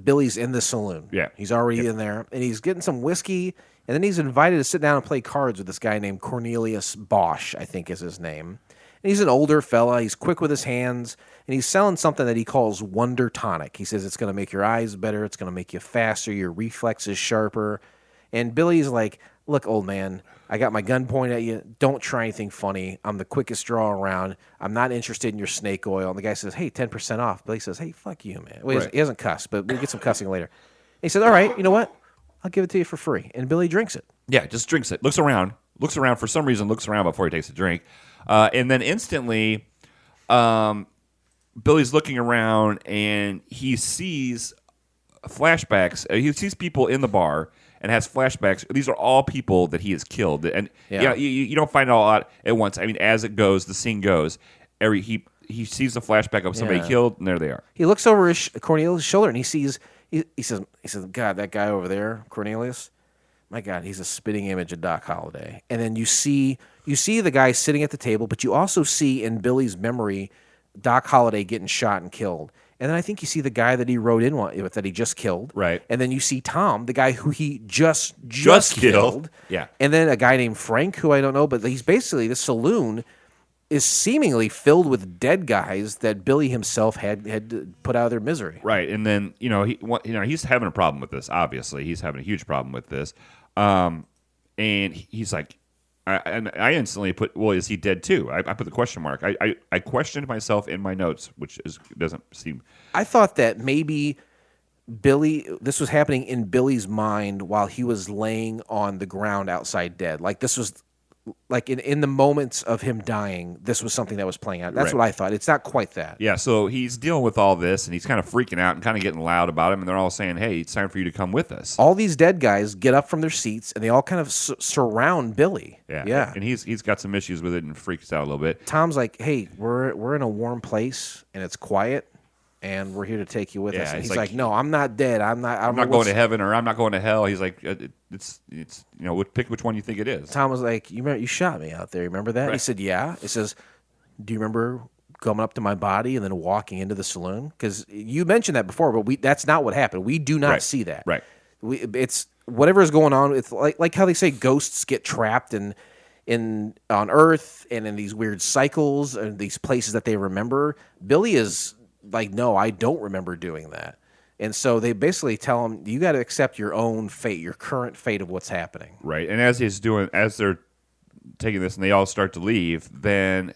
S4: Billy's in the saloon.
S5: Yeah.
S4: He's already in there, and he's getting some whiskey, and then he's invited to sit down and play cards with this guy named Cornelius Bosch, I think is his name. And he's an older fella. He's quick with his hands, and he's selling something that he calls Wonder Tonic. He says it's going to make your eyes better. It's going to make you faster, your reflexes sharper. And Billy's like, "Look, old man, I got my gun pointed at you. Don't try anything funny. I'm the quickest draw around. I'm not interested in your snake oil." And the guy says, "Hey, 10% off." Billy says, "Hey, fuck you, man." Well, he hasn't cussed, but we'll get some cussing later. And he says, "All right, you know what? I'll give it to you for free." And Billy drinks it.
S5: Yeah, just drinks it. Looks around for some reason. Looks around before he takes a drink, and then instantly, Billy's looking around and he sees flashbacks. He sees people in the bar and has flashbacks. These are all people that he has killed, and you don't find it all out at once. I mean, as it goes, the scene goes. He sees the flashback of somebody killed, and there they are.
S4: He looks over Cornelius' shoulder and he sees. He says, "God, that guy over there, Cornelius. My God, he's a spitting image of Doc Holliday." And then you see the guy sitting at the table, but you also see in Billy's memory Doc Holliday getting shot and killed. And then I think you see the guy that he rode in with that he just killed.
S5: Right.
S4: And then you see Tom, the guy who he just killed.
S5: Yeah.
S4: And then a guy named Frank, who I don't know, but he's basically, the saloon is seemingly filled with dead guys that Billy himself had put out of their misery.
S5: Right. And then, he's having a problem with this, obviously. He's having a huge problem with this. And he's like, I instantly put, well, is he dead too? I put the question mark. I questioned myself in my notes, which doesn't seem.
S4: I thought that maybe this was happening in Billy's mind while he was laying on the ground outside dead. Like this was, like in the moments of him dying, this was something that was playing out. That's what I thought. It's not quite that.
S5: Yeah, so he's dealing with all this, and he's kind of freaking out and kind of getting loud about him, and they're all saying, "Hey, it's time for you to come with us."
S4: All these dead guys get up from their seats, and they all kind of surround Billy. Yeah.
S5: And he's got some issues with it and freaks out a little bit.
S4: Tom's like, "Hey, we're in a warm place, and it's quiet, and we're here to take you with us." And he's like, "No, I'm not dead. I'm not
S5: going to heaven, or I'm not going to hell." He's like, "It's pick which one you think it is."
S4: Tom was like, you shot me out there. Remember that?" Right. He said, "Yeah." He says, "Do you remember coming up to my body and then walking into the saloon?" Because you mentioned that before, but that's not what happened. We do not see that.
S5: Right.
S4: It's whatever is going on. It's like how they say ghosts get trapped on Earth and in these weird cycles and these places that they remember. Billy is like, "No, I don't remember doing that." And so they basically tell him, you got to accept your own fate, your current fate of what's happening.
S5: Right. And as they're taking this and they all start to leave, then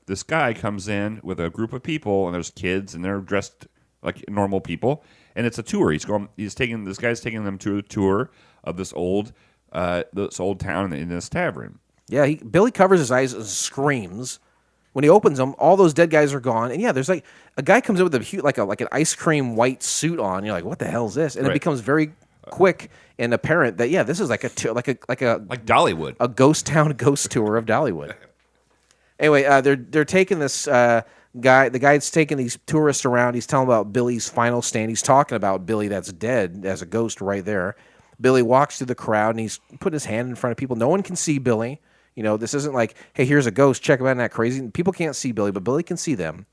S5: this guy comes in with a group of people, and there's kids, and they're dressed like normal people, and it's a tour. This guy's taking them to a tour of this old town in this tavern.
S4: Yeah, Billy covers his eyes and screams. When he opens them, all those dead guys are gone. And yeah, there's like a guy comes in with like an ice cream white suit on. You're like, what the hell is this? And it becomes very quick and apparent that this is like
S5: Dollywood,
S4: a ghost town ghost tour of Dollywood. Anyway, they're taking this guy. The guy's taking these tourists around. He's telling about Billy's final stand. He's talking about Billy that's dead as a ghost right there. Billy walks through the crowd and he's putting his hand in front of people. No one can see Billy. This isn't like, hey, here's a ghost. Check him out. Isn't that crazy? People can't see Billy, but Billy can see them.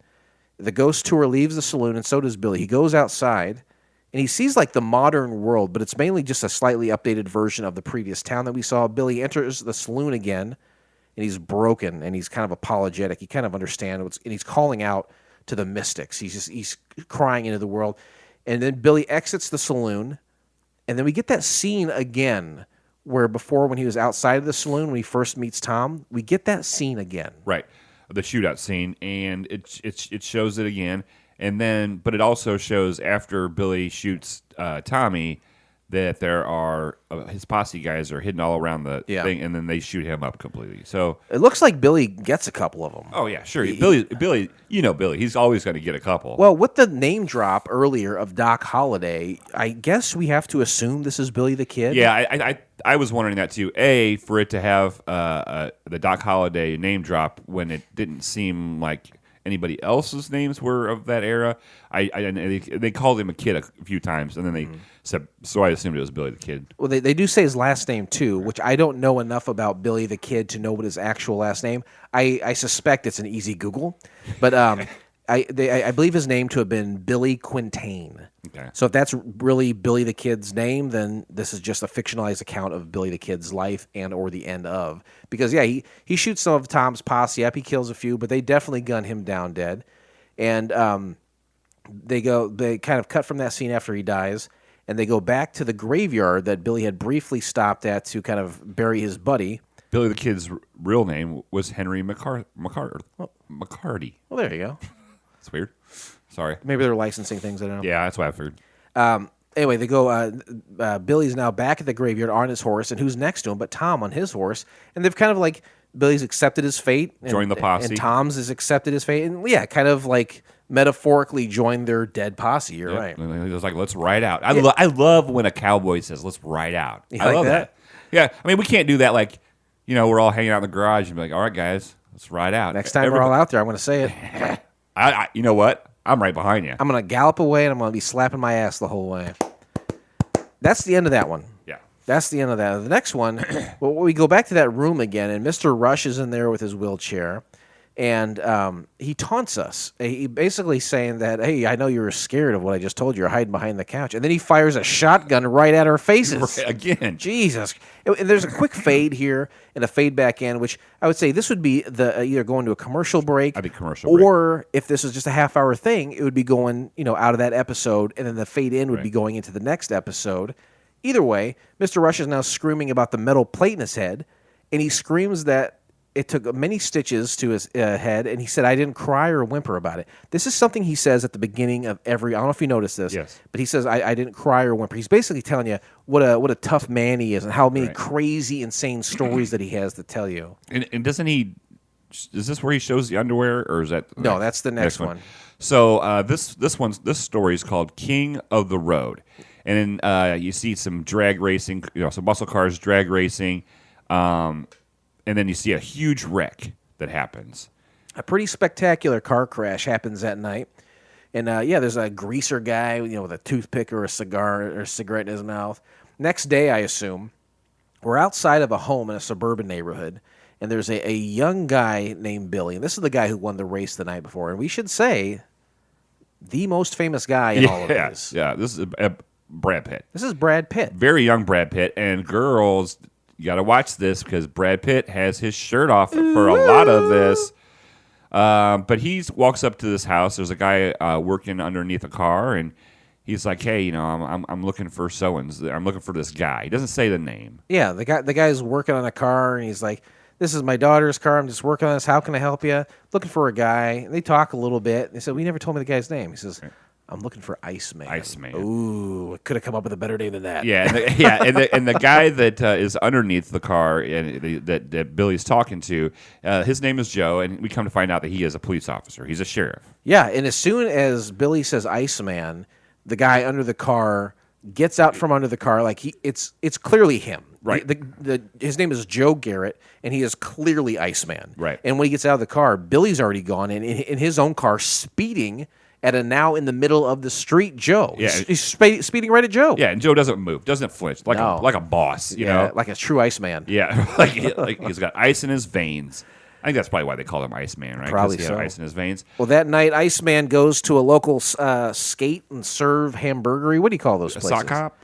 S4: The ghost tour leaves the saloon, and so does Billy. He goes outside, and he sees like the modern world, but it's mainly just a slightly updated version of the previous town that we saw. Billy enters the saloon again, and he's broken, and he's kind of apologetic. He kind of understands and he's calling out to the mystics. He's crying into the world. And then Billy exits the saloon, And then we get that scene again where before when he was outside of the saloon, when he first meets Tom, we get that scene again.
S5: Right, the shootout scene, and it shows it again, and then but it also shows after Billy shoots Tommy that there are his posse guys are hidden all around the thing, and then they shoot him up completely. So
S4: it looks like Billy gets a couple of them.
S5: Oh yeah, sure. Billy, you know Billy. He's always going to get a couple.
S4: Well, with the name drop earlier of Doc Holliday, I guess we have to assume this is Billy the Kid.
S5: Yeah, I was wondering that too. For it to have the Doc Holliday name drop when it didn't seem like anybody else's names were of that era. They called him a kid a few times, and then they said, so I assumed it was Billy the Kid.
S4: Well, they do say his last name too, which I don't know enough about Billy the Kid to know what his actual last name. I suspect it's an easy Google, but I believe his name to have been Billy Quintain.
S5: Okay.
S4: So if that's really Billy the Kid's name, then this is just a fictionalized account of Billy the Kid's life and or the end of. Because he shoots some of Tom's posse up, he kills a few, but they definitely gun him down dead. And they kind of cut from that scene after he dies, and they go back to the graveyard that Billy had briefly stopped at to kind of bury his buddy.
S5: Billy the Kid's real name was Henry McCarty.
S4: Well, there you go.
S5: That's weird. Sorry.
S4: Maybe they're licensing things, I don't know.
S5: Yeah, that's what I figured.
S4: Anyway, they go. Billy's now back at the graveyard on his horse, and who's next to him but Tom on his horse? And they've kind of like Billy's accepted his fate,
S5: Joined the posse,
S4: and Tom's has accepted his fate, and kind of like metaphorically joined their dead posse. You're right.
S5: And he was like, "Let's ride out." I love when a cowboy says, "Let's ride out."
S4: You
S5: I
S4: like
S5: love
S4: that?
S5: Yeah, I mean, we can't do that. Like, we're all hanging out in the garage and be like, "All right, guys, let's ride out."
S4: Next time we're all out there, I'm going to say it.
S5: You know what? I'm right behind you.
S4: I'm going to gallop away, and I'm going to be slapping my ass the whole way. That's the end of that one.
S5: Yeah.
S4: That's the end of that. The next one, we go back to that room again, and Mr. Rush is in there with his wheelchair, and he taunts us. He basically saying that, hey, I know you were scared of what I just told you. You're hiding behind the couch. And then he fires a shotgun right at our faces.
S5: Right, again.
S4: Jesus. And there's a quick fade here and a fade back in, which I would say this would be the either going to a commercial break.
S5: I think commercial break.
S4: Or if this is just a half-hour thing, it would be going out of that episode, and then the fade in would be going into the next episode. Either way, Mr. Rush is now screaming about the metal plate in his head, and he screams that it took many stitches to his head, and he said, I didn't cry or whimper about it. This is something he says at the beginning of every, I don't know if you noticed this,
S5: yes,
S4: but he says, I didn't cry or whimper. He's basically telling you what a tough man he is and how many crazy, insane stories that he has to tell you.
S5: And doesn't he, is this where he shows the underwear, or is that?
S4: No, that's the next one.
S5: So this story is called King of the Road. And then you see some drag racing, some muscle cars drag racing, and then you see a huge wreck that happens.
S4: A pretty spectacular car crash happens that night. And there's a greaser guy, with a toothpick or a cigar or a cigarette in his mouth. Next day, I assume, we're outside of a home in a suburban neighborhood, and there's a young guy named Billy. And this is the guy who won the race the night before. And we should say, the most famous guy in all of this.
S5: Yeah, this is Brad Pitt.
S4: This is Brad Pitt.
S5: Very young Brad Pitt. And girls, you got to watch this because Brad Pitt has his shirt off for a lot of this. But he walks up to this house. There's a guy working underneath a car, and he's like, "Hey, I'm looking for I'm looking for this guy." He doesn't say the name.
S4: Yeah, the guy's working on a car, and he's like, "This is my daughter's car. I'm just working on this. How can I help you?" Looking for a guy. And they talk a little bit. They said, "We never told me the guy's name." He says, "I'm looking for Iceman."
S5: Iceman.
S4: Ooh, could have come up with a better name than that.
S5: Yeah, and the guy that is underneath the car and that Billy's talking to, his name is Joe, and we come to find out that he is a police officer. He's a sheriff.
S4: Yeah, and as soon as Billy says Iceman, the guy under the car gets out from under the car like it's clearly him.
S5: Right.
S4: His name is Joe Garrett, and he is clearly Iceman.
S5: Right.
S4: And when he gets out of the car, Billy's already gone, and in his own car, speeding at a now in the middle of the street Joe.
S5: Yeah.
S4: He's speeding right at Joe.
S5: Yeah, and Joe doesn't move, doesn't flinch, like a boss, you know?
S4: Like a true Iceman.
S5: Yeah, like he's got ice in his veins. I think that's probably why they call him Iceman, right?
S4: Probably
S5: 'Cause he
S4: so.
S5: had ice in his veins.
S4: Well, that night, Iceman goes to a local skate and serve hamburgery. What do you call those places?
S5: A sock hop?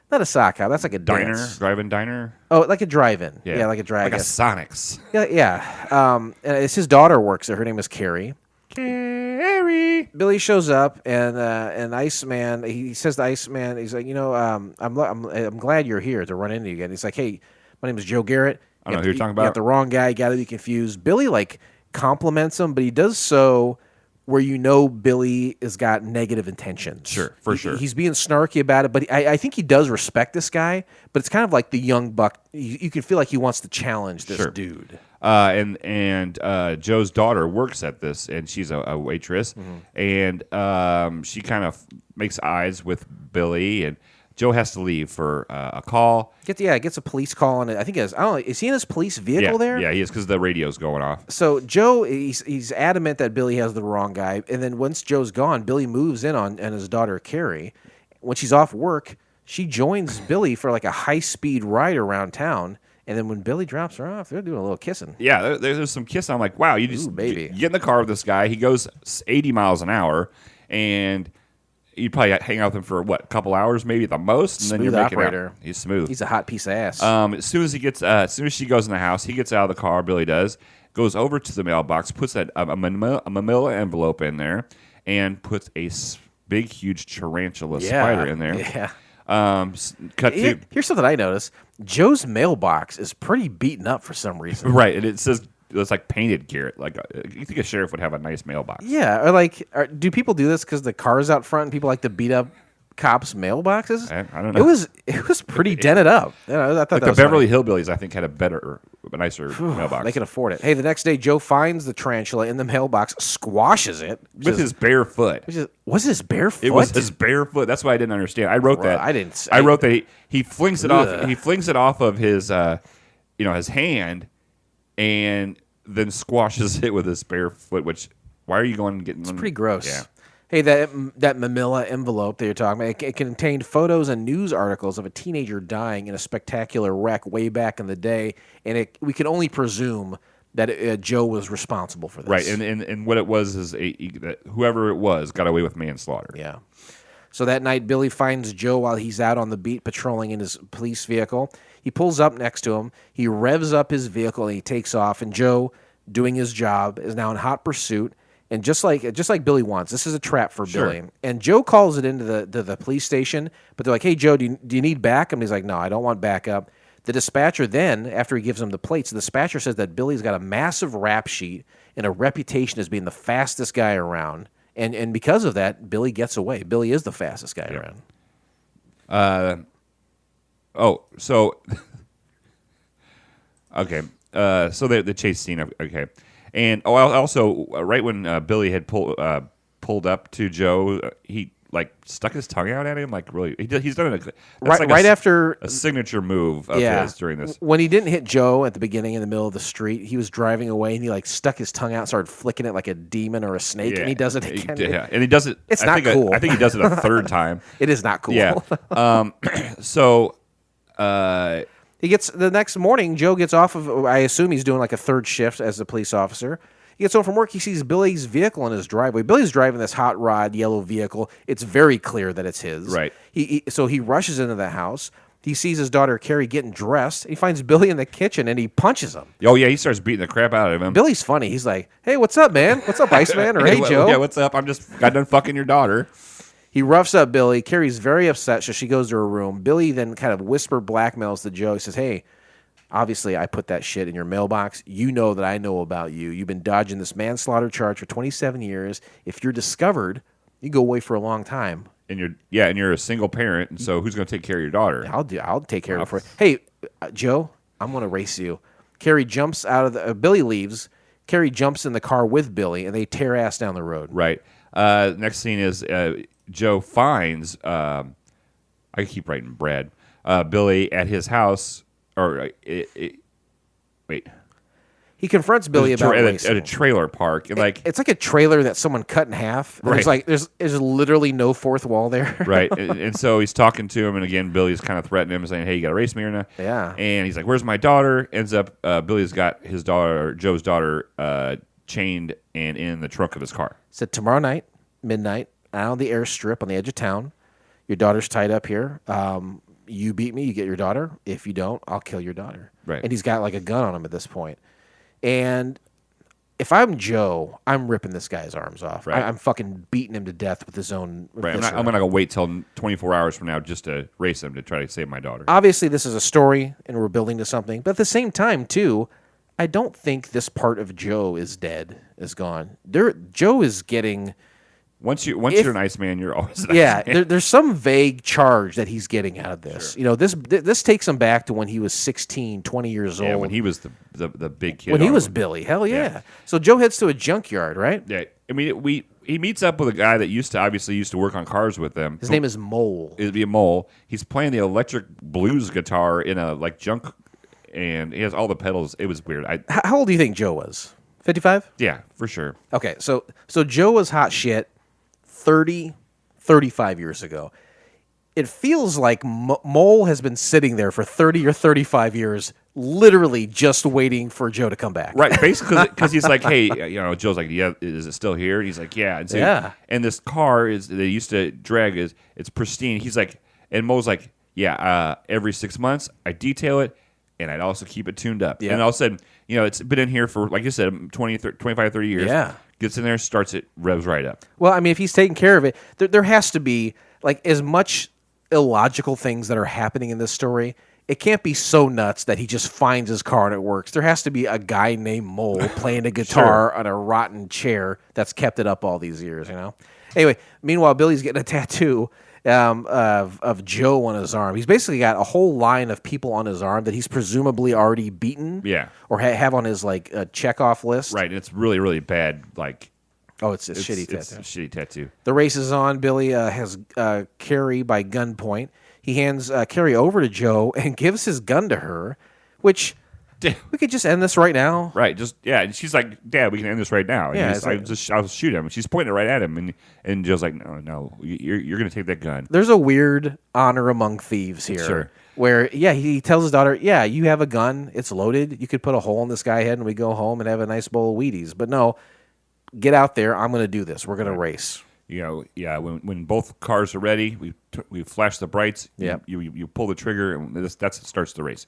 S4: Not a sock hop. That's like a
S5: Diner?
S4: dance.
S5: Drive-in diner?
S4: Oh, like a drive-in. Yeah, like a drive-in.
S5: Like a Sonic's.
S4: Yeah. It's his daughter works there. Her name is Carrie.
S5: Carrie. Sorry.
S4: Billy shows up, and Iceman, he says to Iceman, he's like, I'm glad you're here to run into you again. He's like, hey, my name is Joe Garrett.
S5: I don't know who you're talking
S4: You got
S5: about.
S4: the wrong guy. You got to be confused. Billy like compliments him, but he does so where Billy has got negative intentions.
S5: Sure, for sure.
S4: He's being snarky about it, but I think he does respect this guy. But it's kind of like the young buck. You can feel like he wants to challenge this dude.
S5: And Joe's daughter works at this, and she's a waitress, and she kind of makes eyes with Billy, and Joe has to leave for a call.
S4: Gets a police call on it. I think I don't know. Is he in his police vehicle there?
S5: Yeah, he is because the radio's going off.
S4: So Joe, he's adamant that Billy has the wrong guy, and then once Joe's gone, Billy moves in on his daughter Carrie. When she's off work, she joins Billy for like a high-speed ride around town. And then when Billy drops her off, they're doing a little kissing.
S5: Yeah, there's some kissing. I'm like, wow, you just
S4: baby.
S5: get in the car with this guy. He goes 80 miles an hour, and you'd probably hang out with him for, a couple hours maybe at the most? And
S4: Smooth
S5: then you're making
S4: operator.
S5: out. He's smooth.
S4: He's a hot piece of ass.
S5: As soon as she goes in the house, he gets out of the car, Billy does, goes over to the mailbox, puts a manila envelope in there, and puts a big, huge tarantula spider in there.
S4: Yeah.
S5: Here's
S4: something I noticed. Joe's mailbox is pretty beaten up for some reason.
S5: Right, and it says it's like painted Garrett. Like you think a sheriff would have a nice mailbox?
S4: Yeah, or do people do this because the car's out front and people like to beat up cops' mailboxes?
S5: I don't know.
S4: It was pretty dented up. I thought
S5: like
S4: that
S5: the
S4: was
S5: Beverly
S4: funny.
S5: Hillbillies, I think, had a nicer mailbox.
S4: They can afford it. Hey, the next day, Joe finds the tarantula in the mailbox, squashes it
S5: with his bare foot.
S4: Was his bare foot?
S5: It was his bare foot. That's what I didn't understand. I wrote that.
S4: I didn't.
S5: I wrote that he flings it off.
S4: Ugh.
S5: He flings it off of his, his hand, and then squashes it with his bare foot. Which, why are you going and getting?
S4: It's pretty gross.
S5: Yeah.
S4: Hey, that manila envelope that you're talking about, it contained photos and news articles of a teenager dying in a spectacular wreck way back in the day, and we can only presume that Joe was responsible for this.
S5: Right, and what it was is that whoever it was got away with manslaughter.
S4: Yeah. So that night, Billy finds Joe while he's out on the beat patrolling in his police vehicle. He pulls up next to him. He revs up his vehicle and he takes off. And Joe, doing his job, is now in hot pursuit. And just like Billy wants, this is a trap for Billy. And Joe calls it into the police station, but they're like, "Hey, Joe, do you need backup?" And he's like, "No, I don't want backup." The dispatcher then, after he gives him the plates, the dispatcher says that Billy's got a massive rap sheet and a reputation as being the fastest guy around. And because of that, Billy gets away. Billy is the fastest guy around.
S5: So okay. So the chase scene. Okay. And also right when Billy had pulled up to Joe, he like stuck his tongue out at him. Like really, he's done it
S4: after
S5: a signature move of his during this.
S4: When he didn't hit Joe at the beginning in the middle of the street, he was driving away and he like stuck his tongue out, and started flicking it like a demon or a snake, and he does it again.
S5: And he does it.
S4: It's not cool.
S5: I think he does it a third time.
S4: It is not cool.
S5: Yeah.
S4: He gets the next morning. Joe gets off of. I assume he's doing like a third shift as a police officer. He gets home from work. He sees Billy's vehicle in his driveway. Billy's driving this hot rod yellow vehicle. It's very clear that it's his.
S5: Right.
S4: So he rushes into the house. He sees his daughter Carrie getting dressed. He finds Billy in the kitchen and he punches him.
S5: Oh yeah, he starts beating the crap out of him.
S4: Billy's funny. He's like, "Hey, what's up, man? What's up, Iceman?" Or "Hey, Joe."
S5: Yeah, what's up? I'm just got done fucking your daughter.
S4: He roughs up Billy. Carrie's very upset, so she goes to her room. Billy then kind of whisper blackmails to Joe. He says, "Hey, obviously I put that shit in your mailbox. You know that I know about you. You've been dodging this manslaughter charge for 27 years. If you're discovered, you go away for a long time."
S5: And you're a single parent, and so who's going to take care of your daughter?
S4: I'll take care of her. Hey, Joe, I'm going to race you. Carrie jumps out of the. Billy leaves. Carrie jumps in the car with Billy, and they tear ass down the road.
S5: Right. Next scene is Joe finds. I keep writing Brad. Billy at his house, or wait.
S4: He confronts Billy about racing.
S5: At a trailer park.
S4: It's like a trailer that someone cut in half.
S5: Right.
S4: There's literally no fourth wall there.
S5: Right. And so he's talking to him, and again, Billy's kind of threatening him, saying, "Hey, you got to race me or not?"
S4: Yeah.
S5: And he's like, "Where's my daughter?" Ends up, Billy's got his daughter, Joe's daughter, chained and in the trunk of his car.
S4: Said, "Tomorrow night, midnight, out on the airstrip on the edge of town. Your daughter's tied up here. You beat me, you get your daughter. If you don't, I'll kill your daughter."
S5: Right.
S4: And he's got like a gun on him at this point. And if I'm Joe, I'm ripping this guy's arms off.
S5: Right.
S4: I'm fucking beating him to death with his own.
S5: Right. I'm
S4: viscera.
S5: not going to wait till 24 hours from now just to race him to try to save my daughter.
S4: Obviously, this is a story, and we're building to something. But at the same time, too, I don't think this part of Joe is dead, is gone. Joe is getting.
S5: Once you're an Iceman, you're always an
S4: Yeah,
S5: Iceman.
S4: there's some vague charge that he's getting out of this.
S5: Sure.
S4: You know, this takes him back to when he was 16, 20 years old.
S5: Yeah, when he was the big kid.
S4: When he
S5: on
S4: was
S5: him.
S4: Billy. Hell yeah.
S5: Yeah.
S4: So Joe heads to a junkyard, right?
S5: Yeah, I mean, he meets up with a guy that used to work on cars with them.
S4: His name is Mole.
S5: It'd be a Mole. He's playing the electric blues guitar in a junk, and he has all the pedals. It was weird.
S4: How old do you think Joe was? 55?
S5: Yeah, for sure.
S4: Okay, so Joe was hot shit 30, 35 years ago. It feels like Mole has been sitting there for 30 or 35 years, literally just waiting for Joe to come back.
S5: Right, basically, because he's like, hey, Joe's like, yeah, is it still here? And he's like, yeah. And so,
S4: Yeah.
S5: And this car they used to drag it's pristine. He's like, and Mo's like, yeah, every 6 months I detail it, and I'd also keep it tuned up.
S4: Yeah.
S5: And all of a sudden, it's been in here for, like you said, 25, 30 years.
S4: Yeah.
S5: Gets in there, starts it, revs right up.
S4: Well, I mean, if he's taking care of it, there has to be, like, as much illogical things that are happening in this story. It can't be so nuts that he just finds his car and it works. There has to be a guy named Mole playing a guitar on a rotten chair that's kept it up all these years, Anyway, meanwhile, Billy's getting a tattoo of Joe on his arm. He's basically got a whole line of people on his arm that he's presumably already beaten.
S5: Yeah.
S4: Or have on his, check-off list.
S5: Right, and it's really, really bad.
S4: Oh, it's a shitty tattoo.
S5: It's a shitty tattoo.
S4: The race is on. Billy has Carrie by gunpoint. He hands Carrie over to Joe and gives his gun to her, which we could just end this right now.
S5: Right, and she's like, Dad, we can end this right now. And
S4: Yeah,
S5: I'll shoot him. And she's pointing it right at him, and Joe's like, no, you're going to take that gun.
S4: There's a weird honor among thieves here.
S5: Sure.
S4: Where, he tells his daughter, you have a gun. It's loaded. You could put a hole in this guy's head and we go home and have a nice bowl of Wheaties. But no, get out there. I'm going to do this. We're going to race.
S5: When both cars are ready, we flash the brights.
S4: Yep.
S5: You pull the trigger, and that starts the race.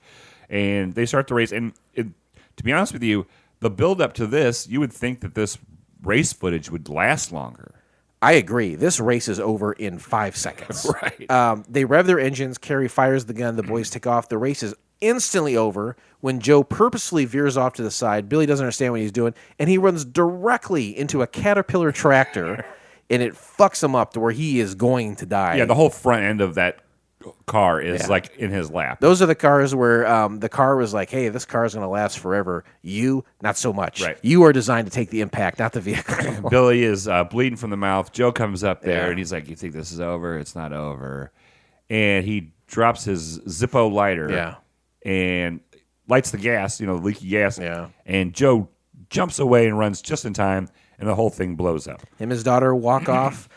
S5: And they start the race. And to be honest with you, the build up to this, you would think that this race footage would last longer.
S4: I agree. This race is over in 5 seconds.
S5: Right.
S4: They rev their engines. Carrie fires the gun. The boys take off. The race is instantly over when Joe purposely veers off to the side. Billy doesn't understand what he's doing, and he runs directly into a Caterpillar tractor, and it fucks him up to where he is going to die.
S5: Yeah, the whole front end of that car is in his lap.
S4: Those are the cars where the car was like, hey, this car is going to last forever. You, not so much.
S5: Right.
S4: You are designed to take the impact, not the vehicle.
S5: Billy is bleeding from the mouth. Joe comes up there,
S4: Yeah.
S5: and he's like, you think this is over? It's not over. And he drops his Zippo lighter
S4: Yeah.
S5: and lights the gas, the leaky gas.
S4: Yeah.
S5: And Joe jumps away and runs just in time, and the whole thing blows up.
S4: Him and his daughter walk off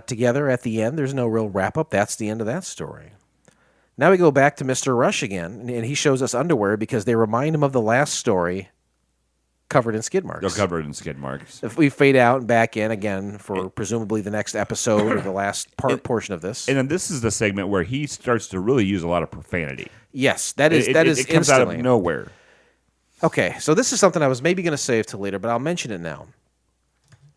S4: together at the end. There's no real wrap-up. That's the end of that story. Now we go back to Mr. Rush again, and he shows us underwear because they remind him of the last story covered in skid marks.
S5: They're covered in skid marks.
S4: If we fade out and back in again for presumably the next episode or the last portion of this.
S5: And then this is the segment where he starts to really use a lot of profanity.
S4: Yes, that is
S5: It comes
S4: instantly.
S5: out of nowhere.
S4: Okay, so this is something I was maybe going to save till later, but I'll mention it now.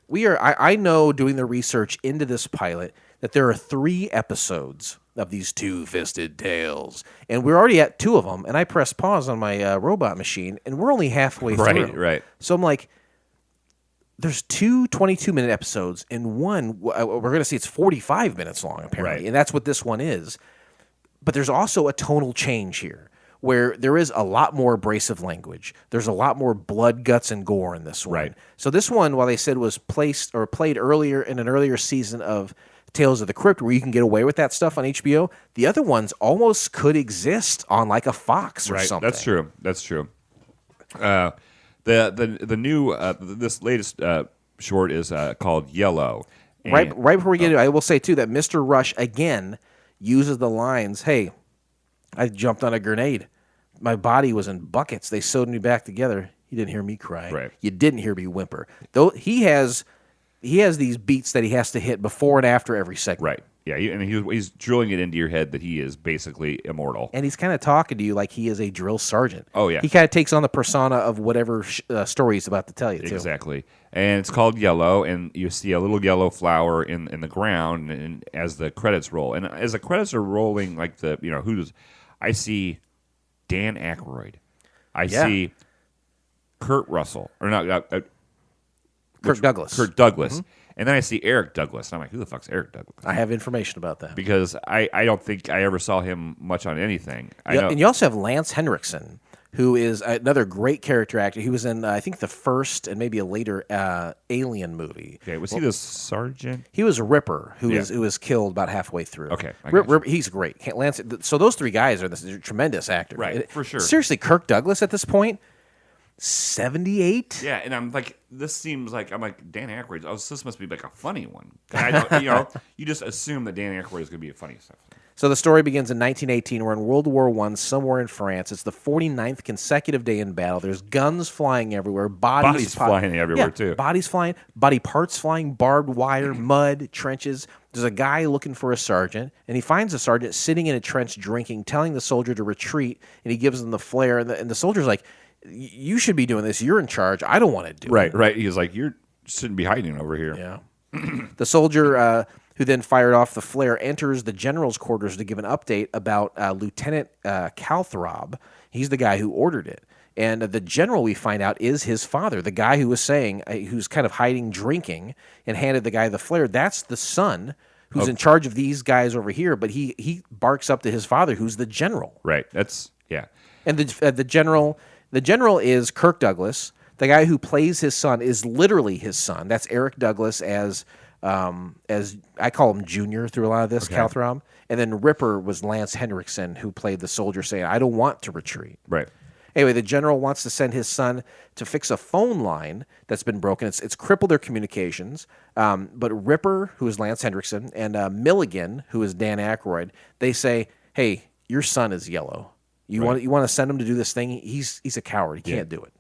S4: I know doing the research into this pilot that there are 3 episodes of these two-fisted tales, and we're already at 2 of them, and I pressed pause on my robot machine, and we're only halfway through.
S5: Right.
S4: So I'm like, there's 2 22-minute episodes, and one, we're going to see it's 45 minutes long, apparently,
S5: Right.
S4: and that's what this one is. But there's also a tonal change here, where there is a lot more abrasive language. There's a lot more blood, guts, and gore in this one.
S5: Right.
S4: So this one, while they said was played earlier in an earlier season of Tales of the Crypt, where you can get away with that stuff on HBO, the other ones almost could exist on like a Fox or something.
S5: That's true. The new this latest short is called Yellow. And,
S4: Right before we get into it, I will say too that Mr. Rush again uses the lines, "Hey, I jumped on a grenade. My body was in buckets. They sewed me back together. You didn't hear me cry.
S5: Right.
S4: You didn't hear me whimper." Though he has these beats that he has to hit before and after every segment.
S5: Right. Yeah, he's drilling it into your head that he is basically immortal.
S4: And he's kind of talking to you like he is a drill sergeant.
S5: Oh, yeah.
S4: He kind of takes on the persona of whatever story he's about to tell you, too.
S5: Exactly. And it's called Yellow, and you see a little yellow flower in the ground and as the credits roll. And as the credits are rolling, like I see Dan Aykroyd. I see Kurt Russell. Or not,
S4: Kirk Douglas.
S5: Kurt Douglas. And then I see Eric Douglas. And I'm like, who the fuck's Eric Douglas?
S4: I have information about that.
S5: Because I don't think I ever saw him much on anything.
S4: And you also have Lance Henriksen, who is another great character actor. He was in, I think, the first and maybe a later Alien movie.
S5: Okay, was he the sergeant?
S4: He was Ripper, who was killed about halfway through.
S5: Okay,
S4: He's great. Lance. So those three guys are tremendous actors.
S5: Right, for sure.
S4: Seriously, Kirk Douglas at this point, 78.
S5: Yeah, and I'm like, Dan Aykroyd. This must be like a funny one. I don't, you just assume that Dan Aykroyd is going to be a funny stuff.
S4: So the story begins in 1918. We're in World War I, somewhere in France. It's the 49th consecutive day in battle. There's guns flying everywhere, bodies
S5: flying everywhere too.
S4: Bodies flying, body parts flying, barbed wire, mud, trenches. There's a guy looking for a sergeant, and he finds a sergeant sitting in a trench drinking, telling the soldier to retreat, and he gives him the flare, and the soldier's like, you should be doing this. You're in charge. I don't want to do it.
S5: Right. He's like, you shouldn't be hiding over here.
S4: Yeah. The soldier, who then fired off the flare, enters the general's quarters to give an update about Lieutenant Calthrob. He's the guy who ordered it. And the general, we find out, is his father, the guy who was saying, who's kind of hiding drinking and handed the guy the flare. That's the son who's in charge of these guys over here, but he barks up to his father, who's the general.
S5: Right. Yeah.
S4: And the general is Kirk Douglas. The guy who plays his son is literally his son. That's Eric Douglas as I call him Junior through a lot of this, Calthrob. And then Ripper was Lance Henriksen, who played the soldier saying, I don't want to retreat.
S5: Right.
S4: Anyway, the general wants to send his son to fix a phone line that's been broken. It's crippled their communications. But Ripper, who is Lance Henriksen, and Milligan, who is Dan Aykroyd, they say, hey, your son is yellow. You want to send him to do this thing? He's a coward. He can't do it.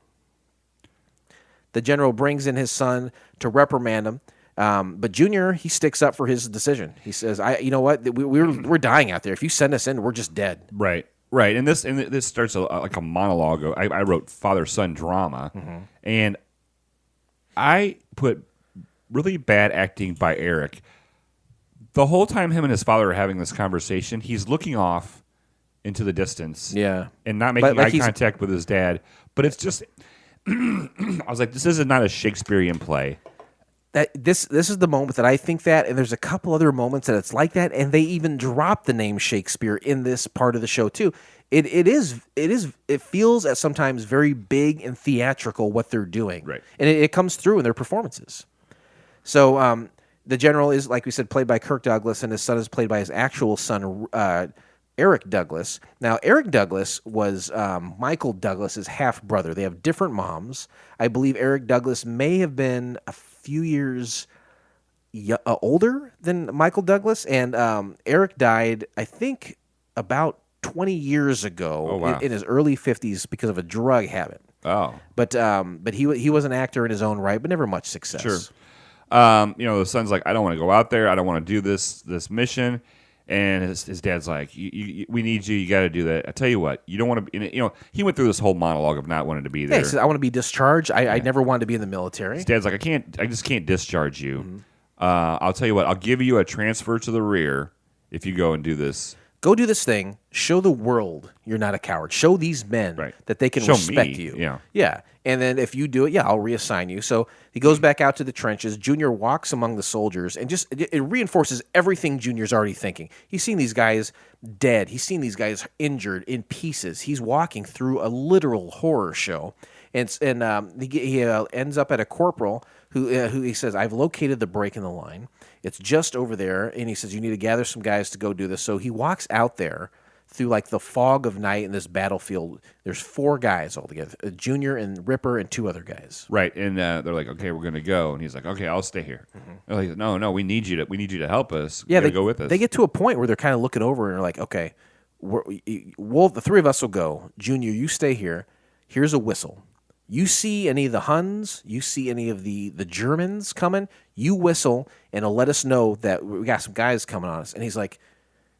S4: The general brings in his son to reprimand him, but Junior, he sticks up for his decision. He says, you know what? We're dying out there. If you send us in, we're just dead."
S5: Right. And this starts like a monologue. I wrote father-son drama, and I put really bad acting by Eric. The whole time him and his father are having this conversation, he's looking off into the distance, and not making eye contact with his dad. But it's just, I was like, this is not a Shakespearean play.
S4: This is the moment that I think that, and there's a couple other moments that it's like that, and they even drop the name Shakespeare in this part of the show too. It feels at sometimes very big and theatrical what they're doing,
S5: right? And
S4: it comes through in their performances. So the general is, like we said, played by Kirk Douglas, and his son is played by his actual son, Eric Douglas. Now, Eric Douglas was Michael Douglas's half-brother. They have different moms. I believe Eric Douglas may have been a few years older than Michael Douglas, and Eric died, I think, about 20 years ago in his early 50s because of a drug habit.
S5: Oh.
S4: But he was an actor in his own right, but never much success.
S5: Sure. The son's like, I don't want to go out there. I don't want to do this mission. And his dad's like, we need you. You got to do that. I tell you what, you don't want to be, he went through this whole monologue of not wanting to be there.
S4: Yeah, he said, I want to be discharged. I never wanted to be in the military.
S5: His dad's like, I just can't discharge you. Mm-hmm. I'll tell you what, I'll give you a transfer to the rear if you go and do this.
S4: Go do this thing. Show the world you're not a coward. Show these men that they can respect you. Yeah. And then if you do it, I'll reassign you. So he goes back out to the trenches. Junior walks among the soldiers, and just it reinforces everything Junior's already thinking. He's seen these guys dead. He's seen these guys injured in pieces. He's walking through a literal horror show, and he ends up at a corporal who he says, I've located the break in the line. It's just over there, and he says, you need to gather some guys to go do this. So he walks out there through like the fog of night in this battlefield. There's 4 guys altogether, a Junior and Ripper and 2 other guys.
S5: Right, and they're like, okay, we're going to go. And he's like, okay, I'll stay here. Mm-hmm. They're like, no, we need you to help us.
S4: Yeah,
S5: they go with us.
S4: They get to a point where they're kind of looking over and they're like, okay, the 3 of us will go. Junior, you stay here. Here's a whistle. You see any of the Huns, you see any of the Germans coming, you whistle, and it'll let us know that we got some guys coming on us. And he's like,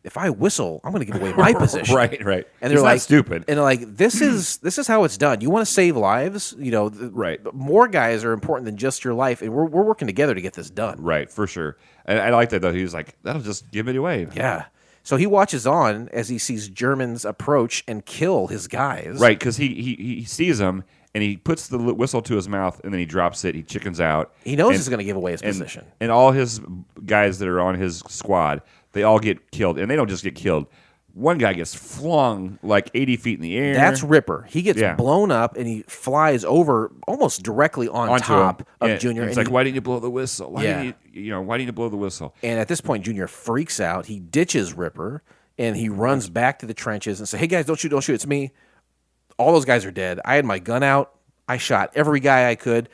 S4: if I whistle, I'm going to give away my position.
S5: Right.
S4: And
S5: He's
S4: they're
S5: not stupid.
S4: And they're like, this is how it's done. You want to save lives?
S5: Right.
S4: More guys are important than just your life, and we're working together to get this done.
S5: Right, for sure. And I like that, though. He was like, that'll just give it away.
S4: Yeah. So he watches on as he sees Germans approach and kill his guys.
S5: Right, because he sees them, and he puts the whistle to his mouth, and then he drops it. He chickens out.
S4: He knows he's going to give away his position.
S5: And all his guys that are on his squad, they all get killed. And they don't just get killed. One guy gets flung like 80 feet in the air.
S4: That's Ripper. He gets blown up, and he flies over almost directly onto top of Junior.
S5: And it's like, why didn't you blow the whistle? Why
S4: Yeah.
S5: didn't you blow the whistle?
S4: And at this point, Junior freaks out. He ditches Ripper, and he runs back to the trenches and says, hey, guys, don't shoot, it's me. All those guys are dead. I had my gun out. I shot every guy I could.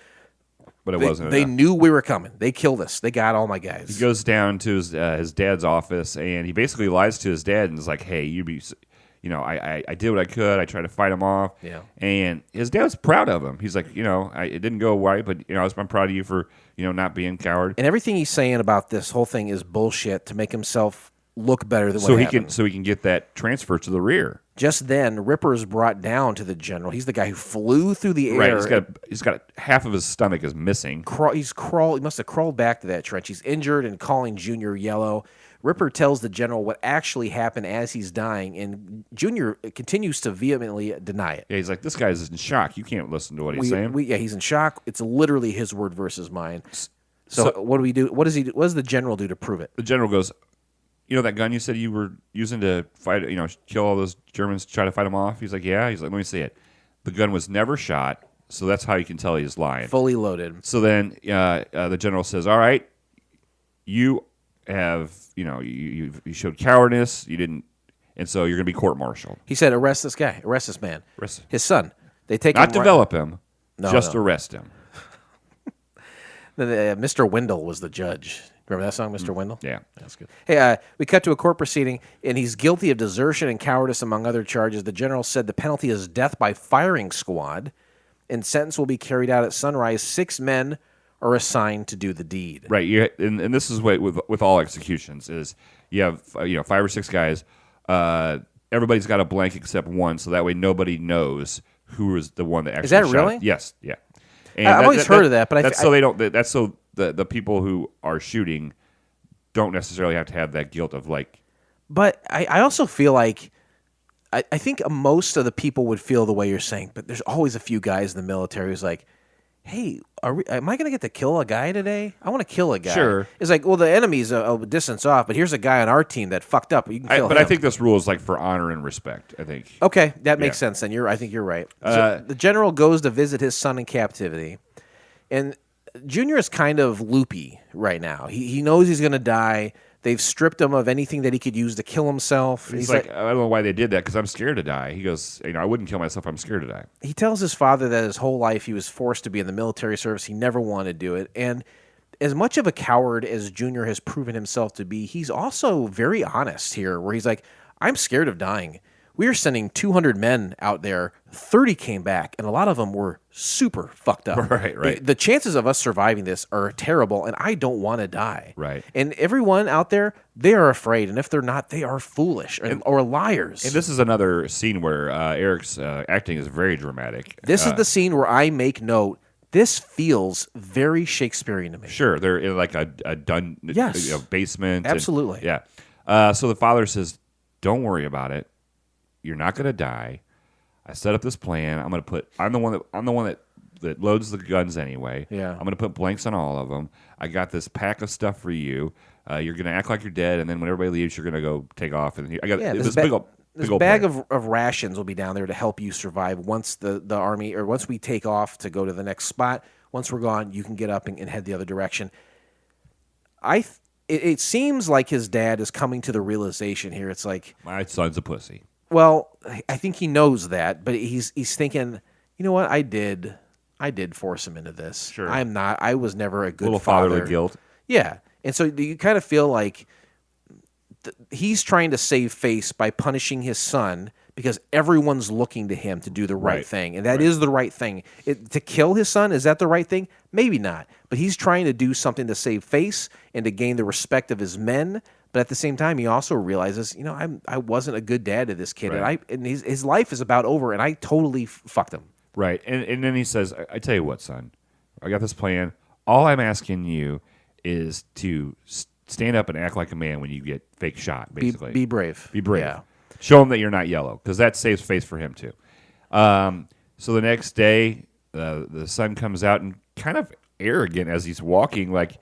S5: But it wasn't
S4: They
S5: enough.
S4: knew we were coming. They killed us. They got all my guys.
S5: He goes down to his dad's office, and he basically lies to his dad and is like, hey, I did what I could. I tried to fight him off.
S4: Yeah.
S5: And his dad was proud of him. He's like, it didn't go right, but, I'm proud of you for, not being a coward.
S4: And everything he's saying about this whole thing is bullshit to make himself look better than
S5: So
S4: what
S5: he
S4: happened.
S5: can get that transfer to the rear.
S4: Just then, Ripper is brought down to the general. He's the guy who flew through the air.
S5: Right. He's got half of his stomach is missing.
S4: He must have crawled back to that trench. He's injured and calling Junior yellow. Ripper tells the general what actually happened as he's dying, and Junior continues to vehemently deny it.
S5: Yeah, he's like, this guy's in shock. You can't listen to what he's saying.
S4: He's in shock. It's literally his word versus mine. So what do we do? What does the general do to prove it?
S5: The general goes, that gun you said you were using to fight, kill all those Germans, try to fight them off? He's like, yeah. He's like, let me see it. The gun was never shot, so that's how you can tell he's lying.
S4: Fully loaded.
S5: So then the general says, all right, you have, you showed cowardice. You didn't, and so you're going to be court-martialed.
S4: He said, arrest this guy. Arrest this man.
S5: Arrest him.
S4: His son. They take
S5: Not
S4: him
S5: develop him, just
S4: No.
S5: arrest him.
S4: Mr. Wendell was the judge. Remember that song, Mr. Wendell?
S5: Yeah.
S4: That's good. Hey, we cut to a court proceeding, and he's guilty of desertion and cowardice, among other charges. The general said the penalty is death by firing squad, and sentence will be carried out at sunrise. 6 men are assigned to do the deed.
S5: Right. And this is what with all executions is you have 5 or 6 guys. Everybody's got a blank except one, so that way nobody knows who is the one that actually.
S4: Is that
S5: shot
S4: really?
S5: it. Yes. Yeah. And
S4: I've always heard of that, but
S5: that's so they don't. That's so the people who are shooting don't necessarily have to have that guilt of like.
S4: But I also feel like I think most of the people would feel the way you're saying, but there's always a few guys in the military who's like, hey, am I going to get to kill a guy today? I want to kill a guy.
S5: Sure.
S4: It's like, well, the enemy's a distance off, but here's a guy on our team that fucked up. You can kill him.
S5: But I think this rule is like for honor and respect. I think.
S4: Okay, that makes sense. Then I think you're right. So the general goes to visit his son in captivity, and Junior is kind of loopy right now. He knows he's going to die. They've stripped him of anything that he could use to kill himself.
S5: He's like, I don't know why they did that because I'm scared to die. He goes, I wouldn't kill myself. I'm scared to die.
S4: He tells his father that his whole life he was forced to be in the military service. He never wanted to do it. And as much of a coward as Junior has proven himself to be, he's also very honest here, where he's like, I'm scared of dying. We were sending 200 men out there. 30 came back, and a lot of them were super fucked up.
S5: Right.
S4: The chances of us surviving this are terrible, and I don't want to die.
S5: Right.
S4: And everyone out there, they are afraid, and if they're not, they are foolish or liars.
S5: And this is another scene where Eric's acting is very dramatic.
S4: This is the scene where I make note. This feels very Shakespearean to me.
S5: Sure, they're in like a basement.
S4: Absolutely.
S5: So the father says, "Don't worry about it. You're not going to die. I set up this plan. I'm the one that loads the guns anyway.
S4: Yeah.
S5: I'm going to put blanks on all of them. I got this pack of stuff for you. You're going to act like you're dead, and then when everybody leaves, you're going to go take off. And I got this big old
S4: bag
S5: plan.
S4: of rations will be down there to help you survive once the army, or once we take off to go to the next spot. Once we're gone, you can get up and head the other direction. It seems like his dad is coming to the realization here. It's like,
S5: My son's a pussy.
S4: well, I think he knows that, but he's thinking, you know what, I did force him into this.
S5: Sure.
S4: I was never a good
S5: Little
S4: father.
S5: fatherly guilt.
S4: Yeah. And so you kind of feel like he's trying to save face by punishing his son because everyone's looking to him to do the right
S5: Right.
S4: thing, and that is the right thing. To kill his son, is that the right thing? Maybe not, but he's trying to do something to save face and to gain the respect of his men. But at the same time, he also realizes, I wasn't a good dad to this kid,
S5: Right.
S4: and his life is about over, and I totally fucked him.
S5: Right. And then he says, I tell you what, son, I got this plan. All I'm asking you is to stand up and act like a man when you get fake shot, basically.
S4: Be brave.
S5: Be brave.
S4: Yeah.
S5: Show him that you're not yellow, because that saves face for him, too. So the next day, the son comes out and kind of arrogant as he's walking, like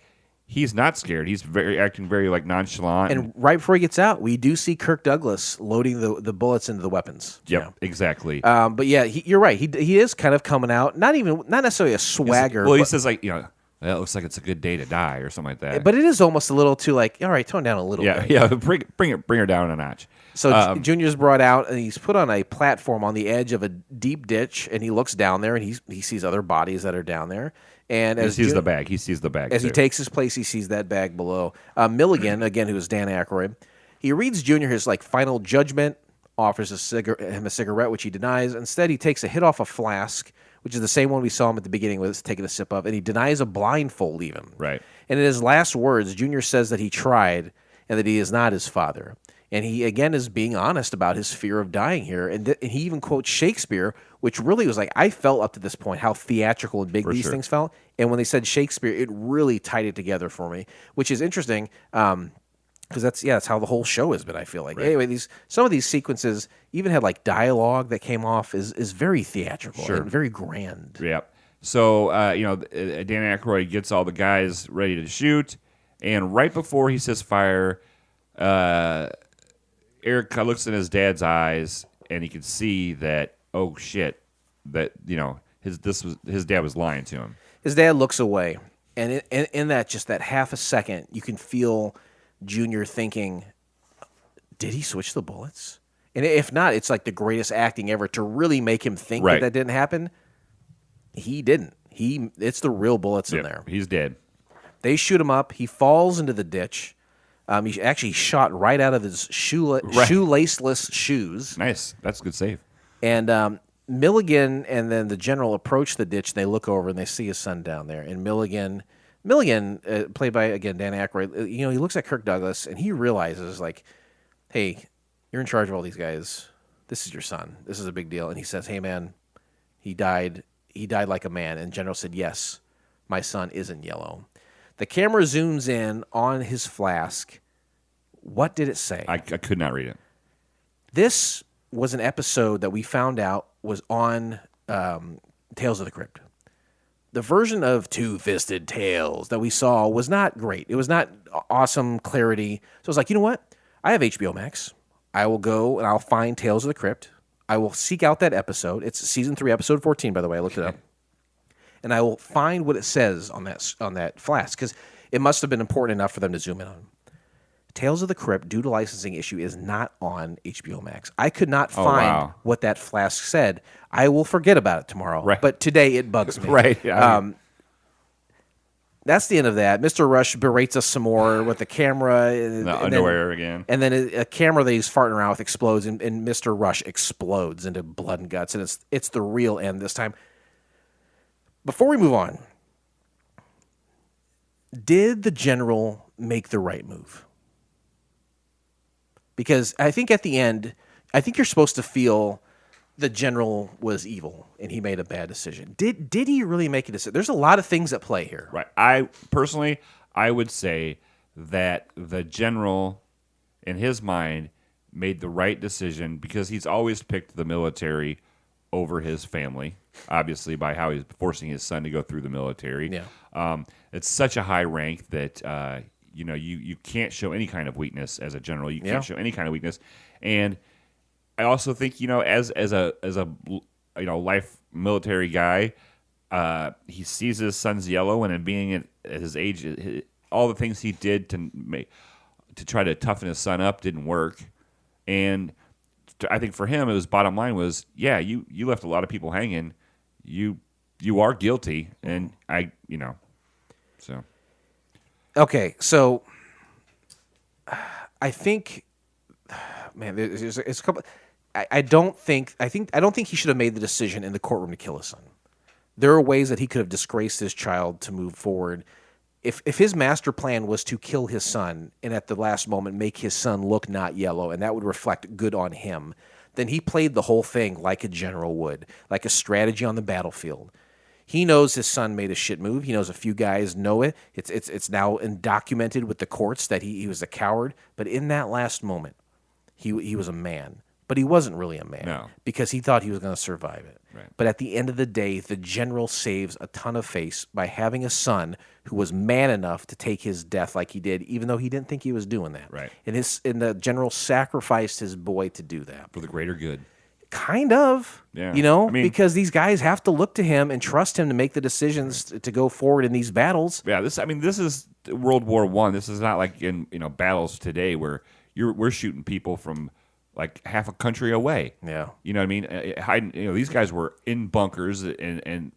S5: he's not scared. He's acting very like nonchalant.
S4: And right before he gets out, we do see Kirk Douglas loading the bullets into the weapons.
S5: Yep, exactly.
S4: But yeah, you're right. He is kind of coming out, not necessarily a swagger.
S5: Well, he
S4: but,
S5: says like, well, it looks like it's a good day to die or something like that.
S4: but it is almost a little too like, all right, tone down a little
S5: yeah,
S4: bit.
S5: yeah, bring her down a notch.
S4: So Junior's brought out, and he's put on a platform on the edge of a deep ditch, and he looks down there, and he sees other bodies that are down there. And
S5: He
S4: as
S5: sees the bag. He sees the bag.
S4: As he
S5: too.
S4: takes his place, he sees that bag below. Milligan, again, who is Dan Aykroyd, he reads Junior his final judgment, offers him a cigarette, which he denies. Instead, he takes a hit off a flask, which is the same one we saw him at the beginning was taking a sip of, and he denies a blindfold even.
S5: Right.
S4: And in his last words, Junior says that he tried and that he is not his father. And he, again, is being honest about his fear of dying here. And he even quotes Shakespeare, which really was like, I felt up to this point how theatrical and big these things felt. And when they said Shakespeare, it really tied it together for me, which is interesting because that's how the whole show has been, I feel like. Right. Anyway, some of these sequences even had like dialogue that came off is very theatrical and very grand.
S5: Yep. So, Dan Aykroyd gets all the guys ready to shoot. And right before he says fire, Eric looks in his dad's eyes, and he can see that, oh shit, that his dad was lying to him.
S4: His dad looks away, and in that half a second, you can feel Junior thinking, "Did he switch the bullets?" And if not, it's like the greatest acting ever to really make him think that didn't happen. He didn't. It's the real bullets in there.
S5: He's dead.
S4: They shoot him up. He falls into the ditch. He actually shot right out of his shoelaceless shoes.
S5: Nice. That's a good save.
S4: And Milligan and then the general approach the ditch. They look over and they see his son down there. And Milligan, played by, again, Dan Aykroyd, he looks at Kirk Douglas and he realizes, like, hey, you're in charge of all these guys. This is your son. This is a big deal. And he says, hey, man, he died like a man. And General said, yes, my son isn't yellow. The camera zooms in on his flask. What did it say?
S5: I could not read it.
S4: This was an episode that we found out was on Tales of the Crypt. The version of Two-Fisted Tales that we saw was not great. It was not awesome clarity. So I was like, you know what? I have HBO Max. I will go and I'll find Tales of the Crypt. I will seek out that episode. It's season 3, episode 14, by the way. I looked it up. And I will find what it says on that flask, because it must have been important enough for them to zoom in on. Tales of the Crypt, due to licensing issue, is not on HBO Max. I could not find what that flask said. I will forget about it tomorrow.
S5: Right.
S4: But today it bugs me.
S5: Right. Yeah.
S4: That's the end of that. Mr. Rush berates us some more with the camera.
S5: The underwear again.
S4: And then a camera that he's farting around with explodes, and Mr. Rush explodes into blood and guts. And it's the real end this time. Before we move on, did the general make the right move? Because I think at the end, I think you're supposed to feel the general was evil and he made a bad decision. Did he really make a decision? There's a lot of things at play here.
S5: Right. I would say that the general, in his mind, made the right decision because he's always picked the military over his family, obviously, by how he's forcing his son to go through the military.
S4: Yeah.
S5: It's such a high rank that you can't show any kind of weakness as a general. You can't show any kind of weakness. And I also think, as a life military guy, he sees his son's yellow, and in being at his age, all the things he did to try to toughen his son up didn't work. And I think for him, it was bottom line was, you left a lot of people hanging. You are guilty, and so. Okay,
S4: so I think, man, it's a couple. I don't think he should have made the decision in the courtroom to kill his son. There are ways that he could have disgraced his child to move forward. If his master plan was to kill his son and at the last moment make his son look not yellow, and that would reflect good on him, then he played the whole thing like a general would, like a strategy on the battlefield. He knows his son made a shit move. He knows a few guys know it. It's now documented with the courts that he was a coward. But in that last moment, he was a man. But he wasn't really a man because he thought he was going to survive it.
S5: Right.
S4: But at the end of the day, the general saves a ton of face by having a son who was man enough to take his death like he did, even though he didn't think he was doing that.
S5: Right.
S4: And the general sacrificed his boy to do that.
S5: For the greater good.
S4: Kind of.
S5: Yeah.
S4: Because these guys have to look to him and trust him to make the decisions to go forward in these battles.
S5: Yeah, this is World War I. This is not like in battles today where we're shooting people from like half a country away.
S4: Yeah.
S5: You know what I mean? Hiding, these guys were in bunkers and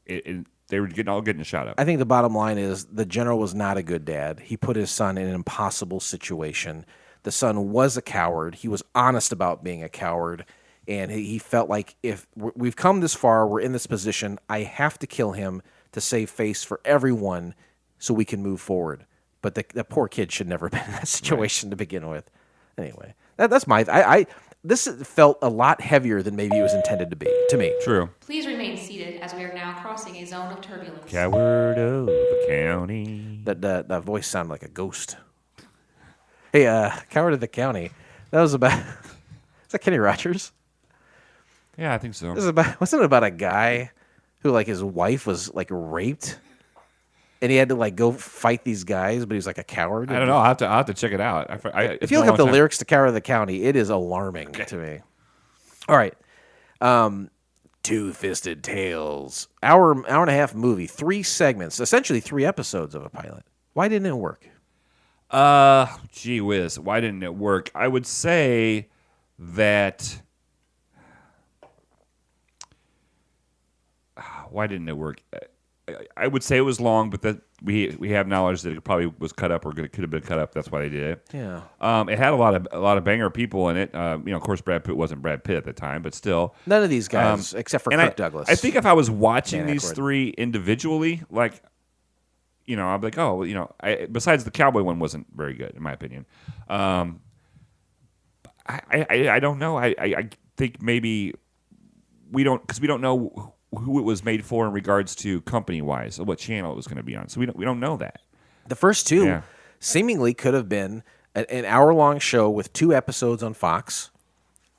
S5: they were getting shot up.
S4: I think the bottom line is the general was not a good dad. He put his son in an impossible situation. The son was a coward. He was honest about being a coward. And he felt like if we've come this far, we're in this position, I have to kill him to save face for everyone so we can move forward. But the poor kid should never have been in that situation to begin with. Anyway, that's my... This felt a lot heavier than maybe it was intended to be, to me.
S5: True.
S6: Please remain seated as we are now crossing a zone of turbulence.
S5: Coward of the county.
S4: That voice sounded like a ghost. Hey, Coward of the County. That was about... Is that Kenny Rogers?
S5: Yeah, I think so.
S4: Wasn't it about a guy who, like, his wife was, like, raped? And he had to, like, go fight these guys, but he was, like, a coward?
S5: I don't know. I'll have to check it out.
S4: If you look up the lyrics to Coward of the County, it is alarming to me. All right. Two-Fisted Tales. Hour and a half movie. 3 segments. Essentially 3 episodes of a pilot. Why didn't it work?
S5: Gee whiz. Why didn't it work? I would say that... Why didn't it work? I would say it was long, but that we have knowledge that it probably was cut up or could have been cut up. That's why they did it.
S4: Yeah.
S5: It had a lot of banger people in it. Of course, Brad Pitt wasn't Brad Pitt at the time, but still.
S4: None of these guys, except for Kirk Douglas.
S5: I think if I was watching
S4: Dan
S5: these
S4: Aykroyd.
S5: 3 individually, like, I'd be like, oh, besides the cowboy one wasn't very good in my opinion. I don't know. I think maybe we don't know who it was made for in regards to company-wise, or what channel it was going to be on. So we don't know that.
S4: The first 2 seemingly could have been an hour-long show with 2 episodes on Fox,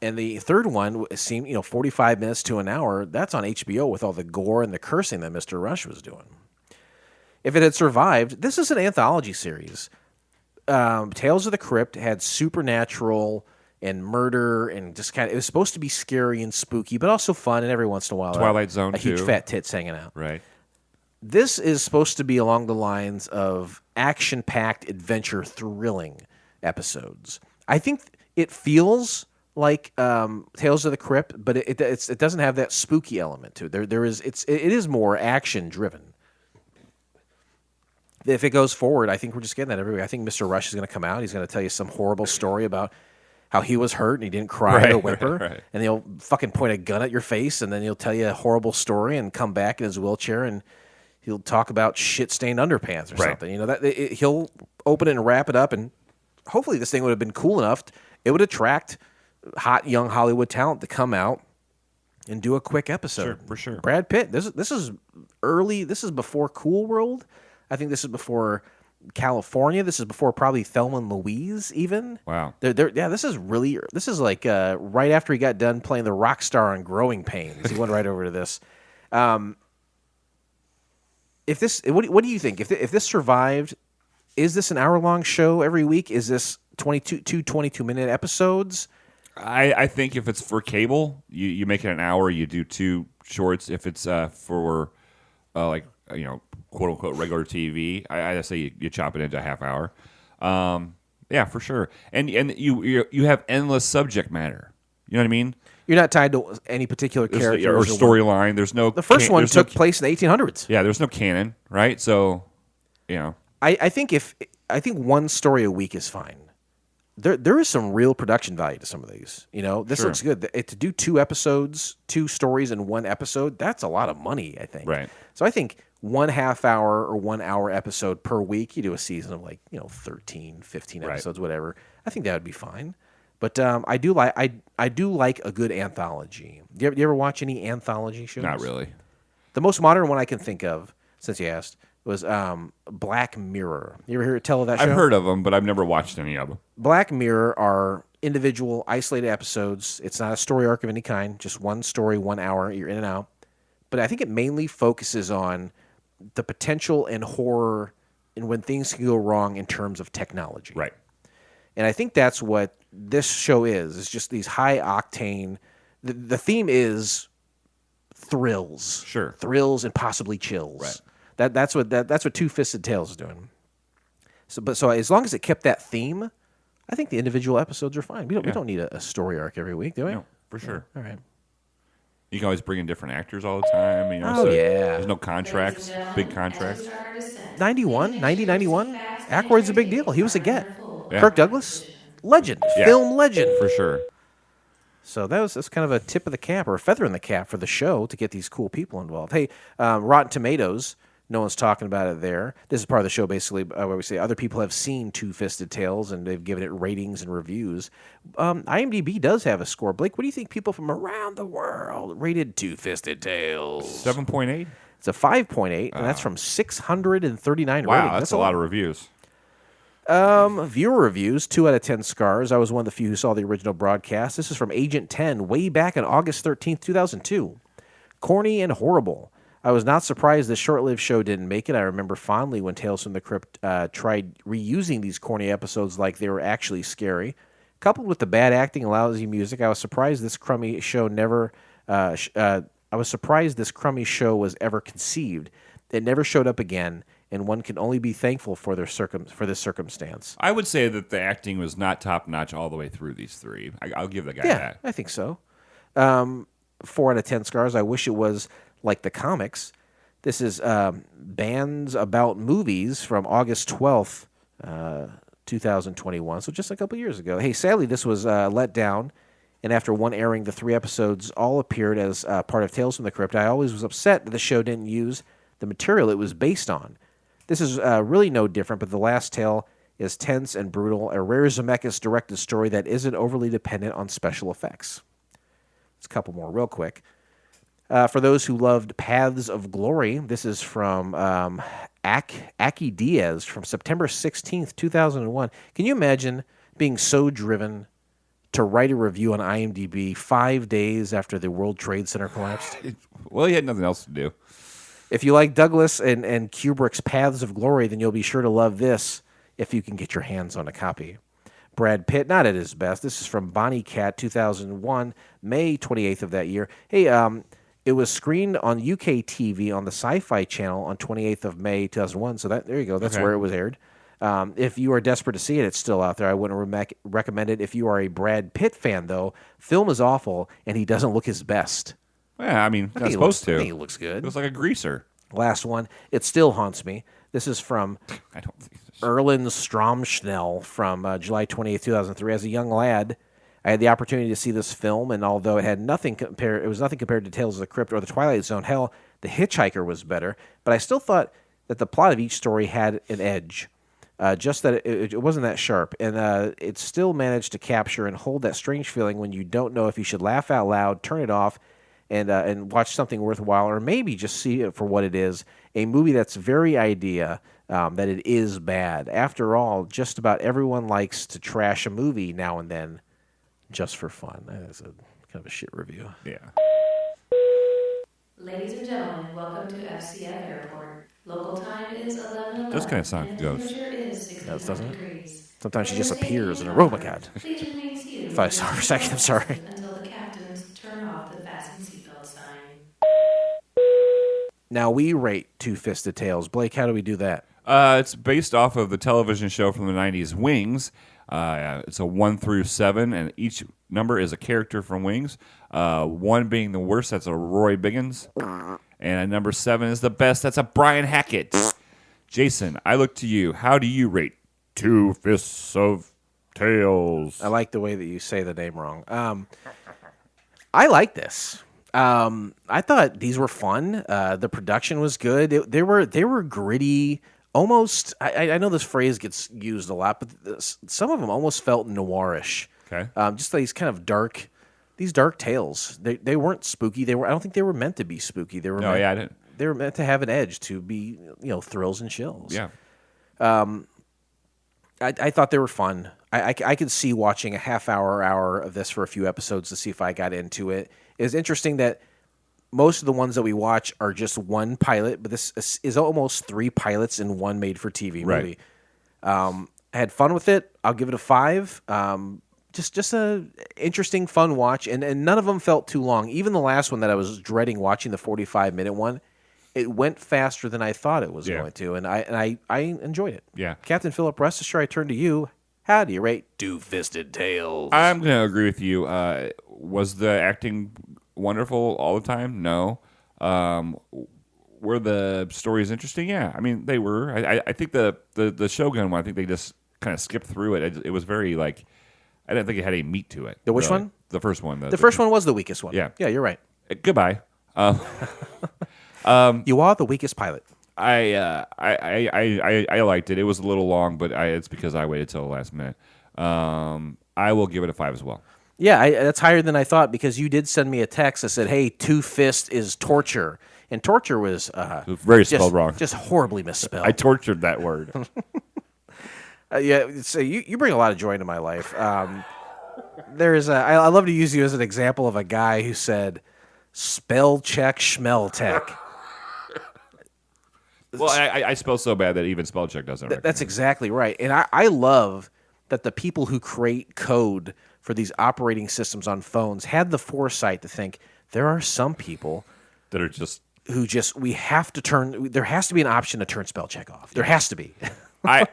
S4: and the third one seemed 45 minutes to an hour. That's on HBO with all the gore and the cursing that Mr. Rush was doing. If it had survived, this is an anthology series. Tales of the Crypt had supernatural and murder and just kind of, it was supposed to be scary and spooky, but also fun, and every once in a while
S5: Twilight Zone
S4: a huge
S5: too.
S4: fat tits hanging out.
S5: Right.
S4: This is supposed to be along the lines of action-packed, adventure, thrilling episodes. I think it feels like Tales of the Crypt, but it doesn't have that spooky element to it. It is more action-driven. If it goes forward, I think we're just getting that everywhere. I think Mr. Rush is going to come out. He's going to tell you some horrible story about how he was hurt and he didn't cry or whimper.
S5: Right.
S4: And he'll fucking point a gun at your face, and then he'll tell you a horrible story and come back in his wheelchair and he'll talk about shit-stained underpants or something. He'll open it and wrap it up, and hopefully this thing would have been cool enough. It would attract hot young Hollywood talent to come out and do a quick episode.
S5: Sure, for sure.
S4: Brad Pitt. This is early. This is before Cool World. I think this is before California. This is before probably Thelma and Louise even.
S5: Wow.
S4: This is like right after he got done playing the rock star on Growing Pains. He went right over to this. What do you think? If this survived, is this an hour-long show every week? Is this 22-minute episodes?
S5: I think if it's for cable, you make it an hour. You do 2 shorts. If it's for quote unquote regular TV, I say you chop it into a half hour. Yeah, for sure. And you have endless subject matter. You know what I mean?
S4: You're not tied to any particular character
S5: or storyline. There's no.
S4: The first one took place in the 1800s.
S5: Yeah, there's no canon, right? So,
S4: I think 1 story a week is fine. there is some real production value to some of these. You know, this
S5: Sure.
S4: looks good. To do 2 episodes, 2 stories in 1 episode, that's a lot of money, I think.
S5: Right.
S4: So I think 1 half-hour or 1 hour episode per week, you do a season of 13, 15
S5: Right.
S4: episodes, whatever. I think that would be fine. But I do like a good anthology. Do you ever watch any anthology shows?
S5: Not really.
S4: The most modern one I can think of, since you asked, was Black Mirror. You ever tell of that show?
S5: I've heard of them, but I've never watched any of them.
S4: Black Mirror are individual, isolated episodes. It's not a story arc of any kind, just one story, 1 hour, you're in and out. But I think it mainly focuses on the potential and horror and when things can go wrong in terms of technology.
S5: Right.
S4: And I think that's what this show is. It's just these high octane. The theme is thrills.
S5: Sure.
S4: Thrills and possibly chills.
S5: Right.
S4: That's what Two Fisted Tales is doing. So as long as it kept that theme, I think the individual episodes are fine. We don't need a story arc every week, do we?
S5: No, for sure.
S4: All right.
S5: You can always bring in different actors all the time. You know,
S4: Oh, yeah.
S5: There's no contracts, big contracts.
S4: 91, 90, 91. Aykroyd's a big deal. He was a get.
S5: Yeah.
S4: Kirk Douglas, legend,
S5: Yeah.
S4: film legend.
S5: For sure.
S4: So that's kind of a tip of the cap or a feather in the cap for the show to get these cool people involved. Hey, Rotten Tomatoes, no one's talking about it there. This is part of the show basically where we say other people have seen Two Fisted Tales and they've given it ratings and reviews. IMDb does have a score. Blake, what do you think people from around the world rated Two Fisted Tales?
S5: 7.8?
S4: It's a 5.8, and that's from 639
S5: Wow,
S4: ratings.
S5: that's a lot of reviews.
S4: Viewer reviews, 2 out of 10 scars. I was one of the few who saw the original broadcast. This is from Agent 10, way back on August 13th, 2002. Corny and horrible. I was not surprised this short-lived show didn't make it. I remember fondly when Tales from the Crypt tried reusing these corny episodes like they were actually scary. Coupled with the bad acting and lousy music, I was surprised this crummy show was ever conceived. It never showed up again, and one can only be thankful for this circumstance.
S5: I would say that the acting was not top-notch all the way through these 3. I'll give the guy
S4: Yeah,
S5: that.
S4: I think so. 4 out of 10 scars. I wish it was like the comics. This is Bands About Movies from August 12th, 2021, so just a couple years ago. Hey, sadly, this was let down, and after one airing, the 3 episodes all appeared as part of Tales from the Crypt. I always was upset that the show didn't use the material it was based on. This is really no different, but the last tale is tense and brutal, a rare Zemeckis-directed story that isn't overly dependent on special effects. Let's a couple more real quick. For those who loved Paths of Glory, this is from Aki Diaz from September 16th, 2001. Can you imagine being so driven to write a review on IMDb 5 days after the World Trade Center collapsed?
S5: Well, he had nothing else to do.
S4: If you like Douglas and Kubrick's Paths of Glory, then you'll be sure to love this if you can get your hands on a copy. Brad Pitt, not at his best. This is from Bonnie Cat, 2001, May 28th of that year. Hey, it was screened on UK TV on the Sci-Fi Channel on 28th of May 2001. So there you go. That's
S5: Okay.
S4: where it was aired. If you are desperate to see it, it's still out there. I wouldn't recommend it. If you are a Brad Pitt fan, though, film is awful, and he doesn't look his best.
S5: Yeah, I mean,
S4: I
S5: not
S4: think
S5: supposed to.
S4: I think he looks good.
S5: It was like a greaser.
S4: Last one. It still haunts me. This is from
S5: I don't think
S4: Erlen Stromschnell from July 28th, 2003. As a young lad, I had the opportunity to see this film, and although it was nothing compared to Tales of the Crypt or The Twilight Zone, hell, The Hitchhiker was better, but I still thought that the plot of each story had an edge. Just that it wasn't that sharp, and it still managed to capture and hold that strange feeling when you don't know if you should laugh out loud, turn it off, and watch something worthwhile, or maybe just see it for what it is, a movie that's very idea that it is bad. After all, just about everyone likes to trash a movie now and then just for fun. That's a kind of a shit review.
S5: Yeah.
S9: Ladies and gentlemen, welcome to FCF Airport. Local time is 11:11.
S5: Those kind of sound
S9: and
S5: ghosts.
S9: temperature is 61
S4: doesn't it?
S9: degrees.
S4: Sometimes she just
S9: Please
S4: appears
S9: stay
S4: and, oh my God.
S9: Please remain seated.
S4: Thought I saw her for a second, I'm sorry.
S9: Until the captains turn off the fasten seatbelt sign.
S4: Now we rate Two Fisted Tales. Blake, how do we do that?
S5: It's based off of the television show from the 90s, Wings. It's a 1 through 7, and each number is a character from Wings. 1 being the worst, that's a Roy Biggins. And number 7 is the best, that's a Brian Hackett. Jason, I look to you. How do you rate Two Fists of Tales.
S4: I like the way that you say the name wrong. I like this. I thought these were fun. The production was good. They were gritty. Almost, I know this phrase gets used a lot, but some of them almost felt noirish.
S5: Okay.
S4: Just these kind of dark tales. They weren't spooky. I don't think they were meant to be spooky. They were
S5: I didn't.
S4: They were meant to have an edge, to be thrills and chills.
S5: Yeah.
S4: I thought they were fun. I could see watching a half hour of this for a few episodes to see if I got into it. It's interesting that most of the ones that we watch are just one pilot, but this is almost 3 pilots in one made-for-TV movie. I had fun with it. I'll give it a 5. Just a interesting, fun watch, and none of them felt too long. Even the last one that I was dreading watching, the 45-minute one, it went faster than I thought it was going to, and I enjoyed it.
S5: Yeah.
S4: Captain Philip, rest assured, I turn to you. How do you rate Two-Fisted Tales?
S5: I'm going to agree with you. Was the acting wonderful all the time? No. Were the stories interesting? Yeah. I mean, they were. I think the Shogun one, I think they just kind of skipped through it. It was very, like, I didn't think it had any meat to it.
S4: The which one?
S5: The first one.
S4: The first one was the weakest one.
S5: Yeah.
S4: Yeah, you're right.
S5: Goodbye.
S4: You are the weakest pilot.
S5: I liked it. It was a little long, but it's because I waited till the last minute. I will give it a 5 as well.
S4: Yeah, that's higher than I thought because you did send me a text that said, "Hey, two-fist is torture," and torture was
S5: very spelled wrong,
S4: just horribly misspelled.
S5: I tortured that word.
S4: Yeah, so you bring a lot of joy into my life. I love to use you as an example of a guy who said, "Spell check, schmell tech."
S5: Well, I spell so bad that even spell check doesn't.
S4: That's exactly right, and I love that the people who create code for these operating systems on phones had the foresight to think there are some people
S5: that are
S4: we have to turn. There has to be an option to turn spell check off. There has to be.
S5: And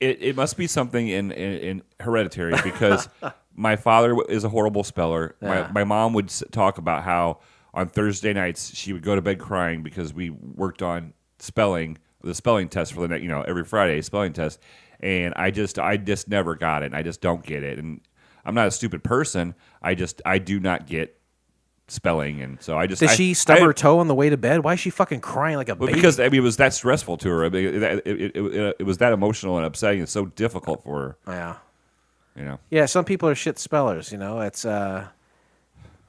S5: it must be something in hereditary because my father is a horrible speller.
S4: Yeah.
S5: My mom would talk about how on Thursday nights she would go to bed crying because we worked on the spelling test for the every Friday spelling test, and I just never got it. And I just don't get it, and I'm not a stupid person. I do not get spelling, and so I just.
S4: Did she stub her toe on the way to bed? Why is she fucking crying like a baby?
S5: Because it was that stressful to her. It was that emotional and upsetting. It's so difficult for her.
S4: Yeah. Yeah. Some people are shit spellers.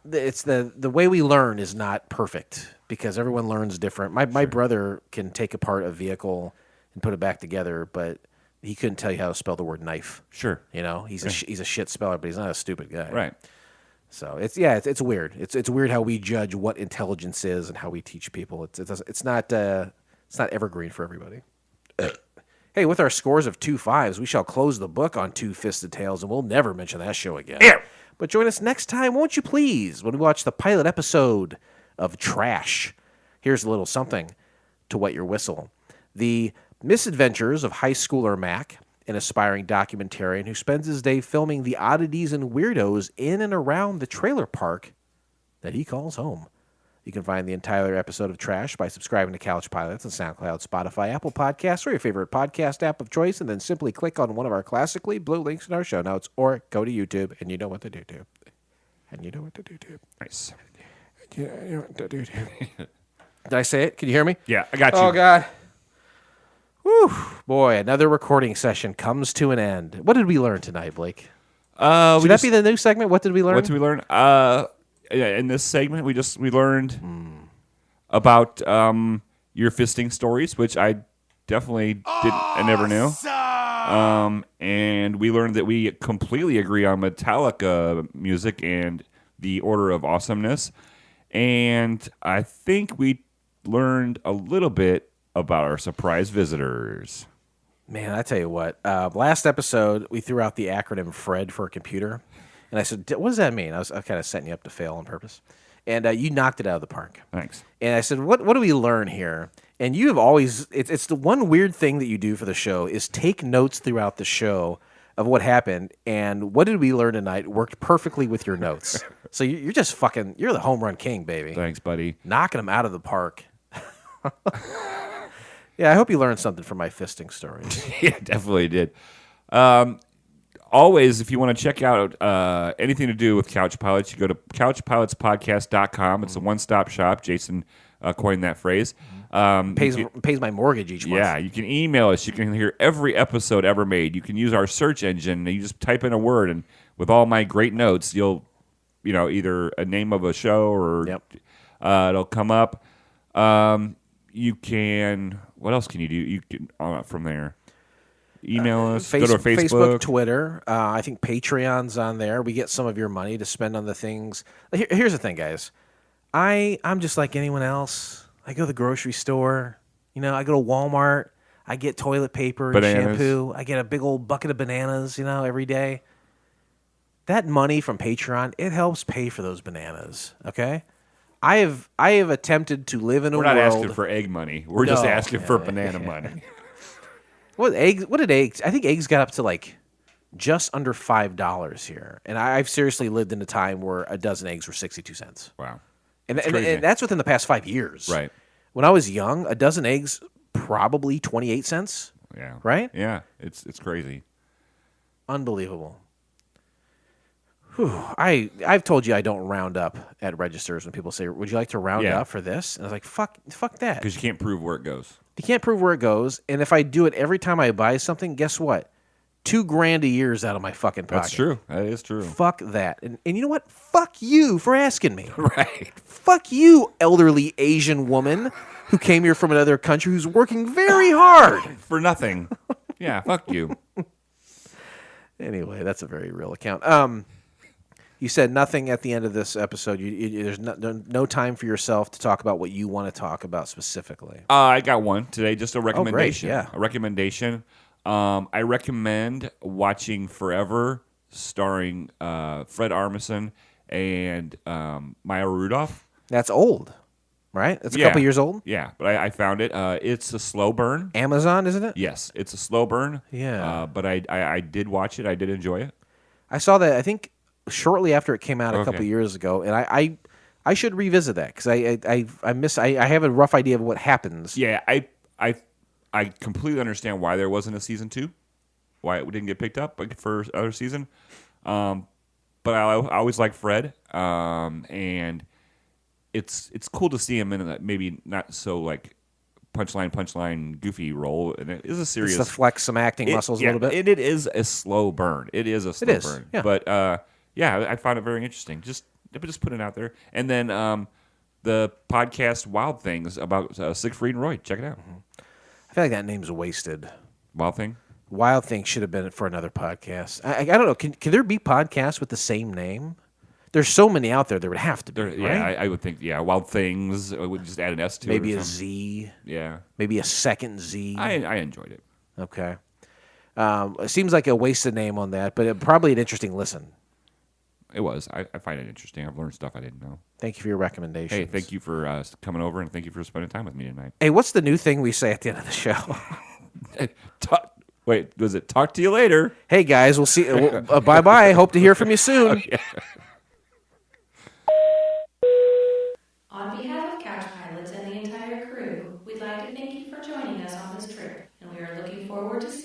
S4: It's the way we learn is not perfect because everyone learns different. My brother can take apart a vehicle and put it back together, but he couldn't tell you how to spell the word knife.
S5: Sure.
S4: He's a shit speller, but he's not a stupid guy.
S5: Right.
S4: So it's weird. It's weird how we judge what intelligence is and how we teach people. It's not evergreen for everybody. Hey, with our scores of 2 5s, we shall close the book on Two-Fisted Tales, and we'll never mention that show again.
S5: Yeah.
S4: But join us next time, won't you please, when we watch the pilot episode of Trash. Here's a little something to wet your whistle. The misadventures of high schooler Mac, an aspiring documentarian who spends his day filming the oddities and weirdos in and around the trailer park that he calls home. You can find the entire episode of Trash by subscribing to Couch Pilots on SoundCloud, Spotify, Apple Podcasts, or your favorite podcast app of choice, and then simply click on one of our classically blue links in our show notes, or go to YouTube, and you know what to do, too. And you know what to do, too.
S5: Nice.
S4: You know what to do, too. Did I say it? Can you hear me?
S5: Yeah, I got you.
S4: Oh, God. Whew. Boy, another recording session comes to an end. What did we learn tonight, Blake? Should that be the new segment? What did we learn?
S5: What did we learn? In this segment, we learned about your fisting stories, which I definitely I never knew. And we learned that we completely agree on Metallica music and the order of awesomeness. And I think we learned a little bit about our surprise visitors.
S4: Man, I tell you what. Last episode, we threw out the acronym FRED for a computer. And I said, what does that mean? I was kind of setting you up to fail on purpose. And you knocked it out of the park.
S5: Thanks.
S4: And I said, what do we learn here? And you have always, it's the one weird thing that you do for the show is take notes throughout the show of what happened. And what did we learn tonight worked perfectly with your notes. So you're just you're the home run king, baby.
S5: Thanks, buddy.
S4: Knocking them out of the park. Yeah, I hope you learned something from my fisting story.
S5: Yeah, definitely did. Always, if you want to check out anything to do with Couch Pilots, you go to couchpilotspodcast.com. It's a one-stop shop. Jason coined that phrase.
S4: Pays my mortgage each month.
S5: Yeah, you can email us. You can hear every episode ever made. You can use our search engine. You just type in a word, and with all my great notes, you'll, either a name of a show or it'll come up. You can. What else can you do? You can from there. Email us. Go to our Facebook,
S4: Twitter. I think Patreon's on there. We get some of your money to spend on the things. Here's the thing, guys. I'm just like anyone else. I go to the grocery store. I go to Walmart. I get toilet paper and shampoo. I get a big old bucket of bananas, every day. That money from Patreon, it helps pay for those bananas, okay? I have attempted to live in a world.
S5: We're not asking for egg money. We're just asking for banana money.
S4: What did eggs? I think eggs got up to like just under $5 here, and I've seriously lived in a time where a dozen eggs were 62 cents.
S5: Wow,
S4: and that's within the past 5 years.
S5: Right.
S4: When I was young, a dozen eggs probably 28 cents.
S5: Yeah.
S4: Right.
S5: Yeah. It's crazy.
S4: Unbelievable. Whew. I've told you I don't round up at registers when people say, "Would you like to round up for this?" And I was like, "Fuck that,"
S5: because you can't prove where it goes.
S4: You can't prove where it goes, and if I do it every time I buy something, guess what? $2,000 a year is out of my fucking pocket.
S5: That's true. That is true.
S4: Fuck that. And you know what? Fuck you for asking me.
S5: Right.
S4: Fuck you, elderly Asian woman who came here from another country who's working very hard.
S5: For nothing. Yeah, fuck you.
S4: Anyway, that's a very real account. You said nothing at the end of this episode. There's no time for yourself to talk about what you want to talk about specifically.
S5: I got one today, just a recommendation.
S4: Oh, great, yeah.
S5: A recommendation. I recommend watching Forever, starring Fred Armisen and Maya Rudolph.
S4: That's old, right? That's a couple years old?
S5: Yeah, but I found it. It's a slow burn.
S4: Amazon, isn't it?
S5: Yes, it's a slow burn.
S4: Yeah.
S5: But I did watch it. I did enjoy it.
S4: I saw that, I think, shortly after it came out a couple of years ago, and I should revisit that because I have a rough idea of what happens.
S5: Yeah, I completely understand why there wasn't a season 2, why it didn't get picked up for other season. But I always like Fred, and it's cool to see him in a maybe not so like punchline goofy role, and it is a serious.
S4: It's to flex some acting muscles a little bit.
S5: It is a slow burn. It is a slow burn.
S4: Yeah.
S5: But I found it very interesting. Just put it out there, and then the podcast Wild Things about Siegfried and Roy. Check it out.
S4: Mm-hmm. I feel like that name's wasted.
S5: Wild Thing?
S4: Wild Thing should have been for another podcast. I don't know. Can there be podcasts with the same name? There's so many out there. There would have to be.
S5: Yeah,
S4: right?
S5: I would think. Yeah, Wild Things. I would just add an S to
S4: maybe
S5: it.
S4: A Z.
S5: Yeah.
S4: Maybe a second Z.
S5: I enjoyed it.
S4: Okay. It seems like a wasted name on that, but probably an interesting listen.
S5: It was. I find it interesting. I've learned stuff I didn't know.
S4: Thank you for your recommendations.
S5: Hey, thank you for coming over, and thank you for spending time with me tonight.
S4: Hey, what's the new thing we say at the end of the show?
S5: Wait, was it talk to you later?
S4: Hey, guys, we'll see. Bye-bye. Hope to hear from you soon.
S5: Yeah.
S9: On behalf of Couch Pilots and the entire crew, we'd like to thank you for joining us on this trip, and we are looking forward to seeing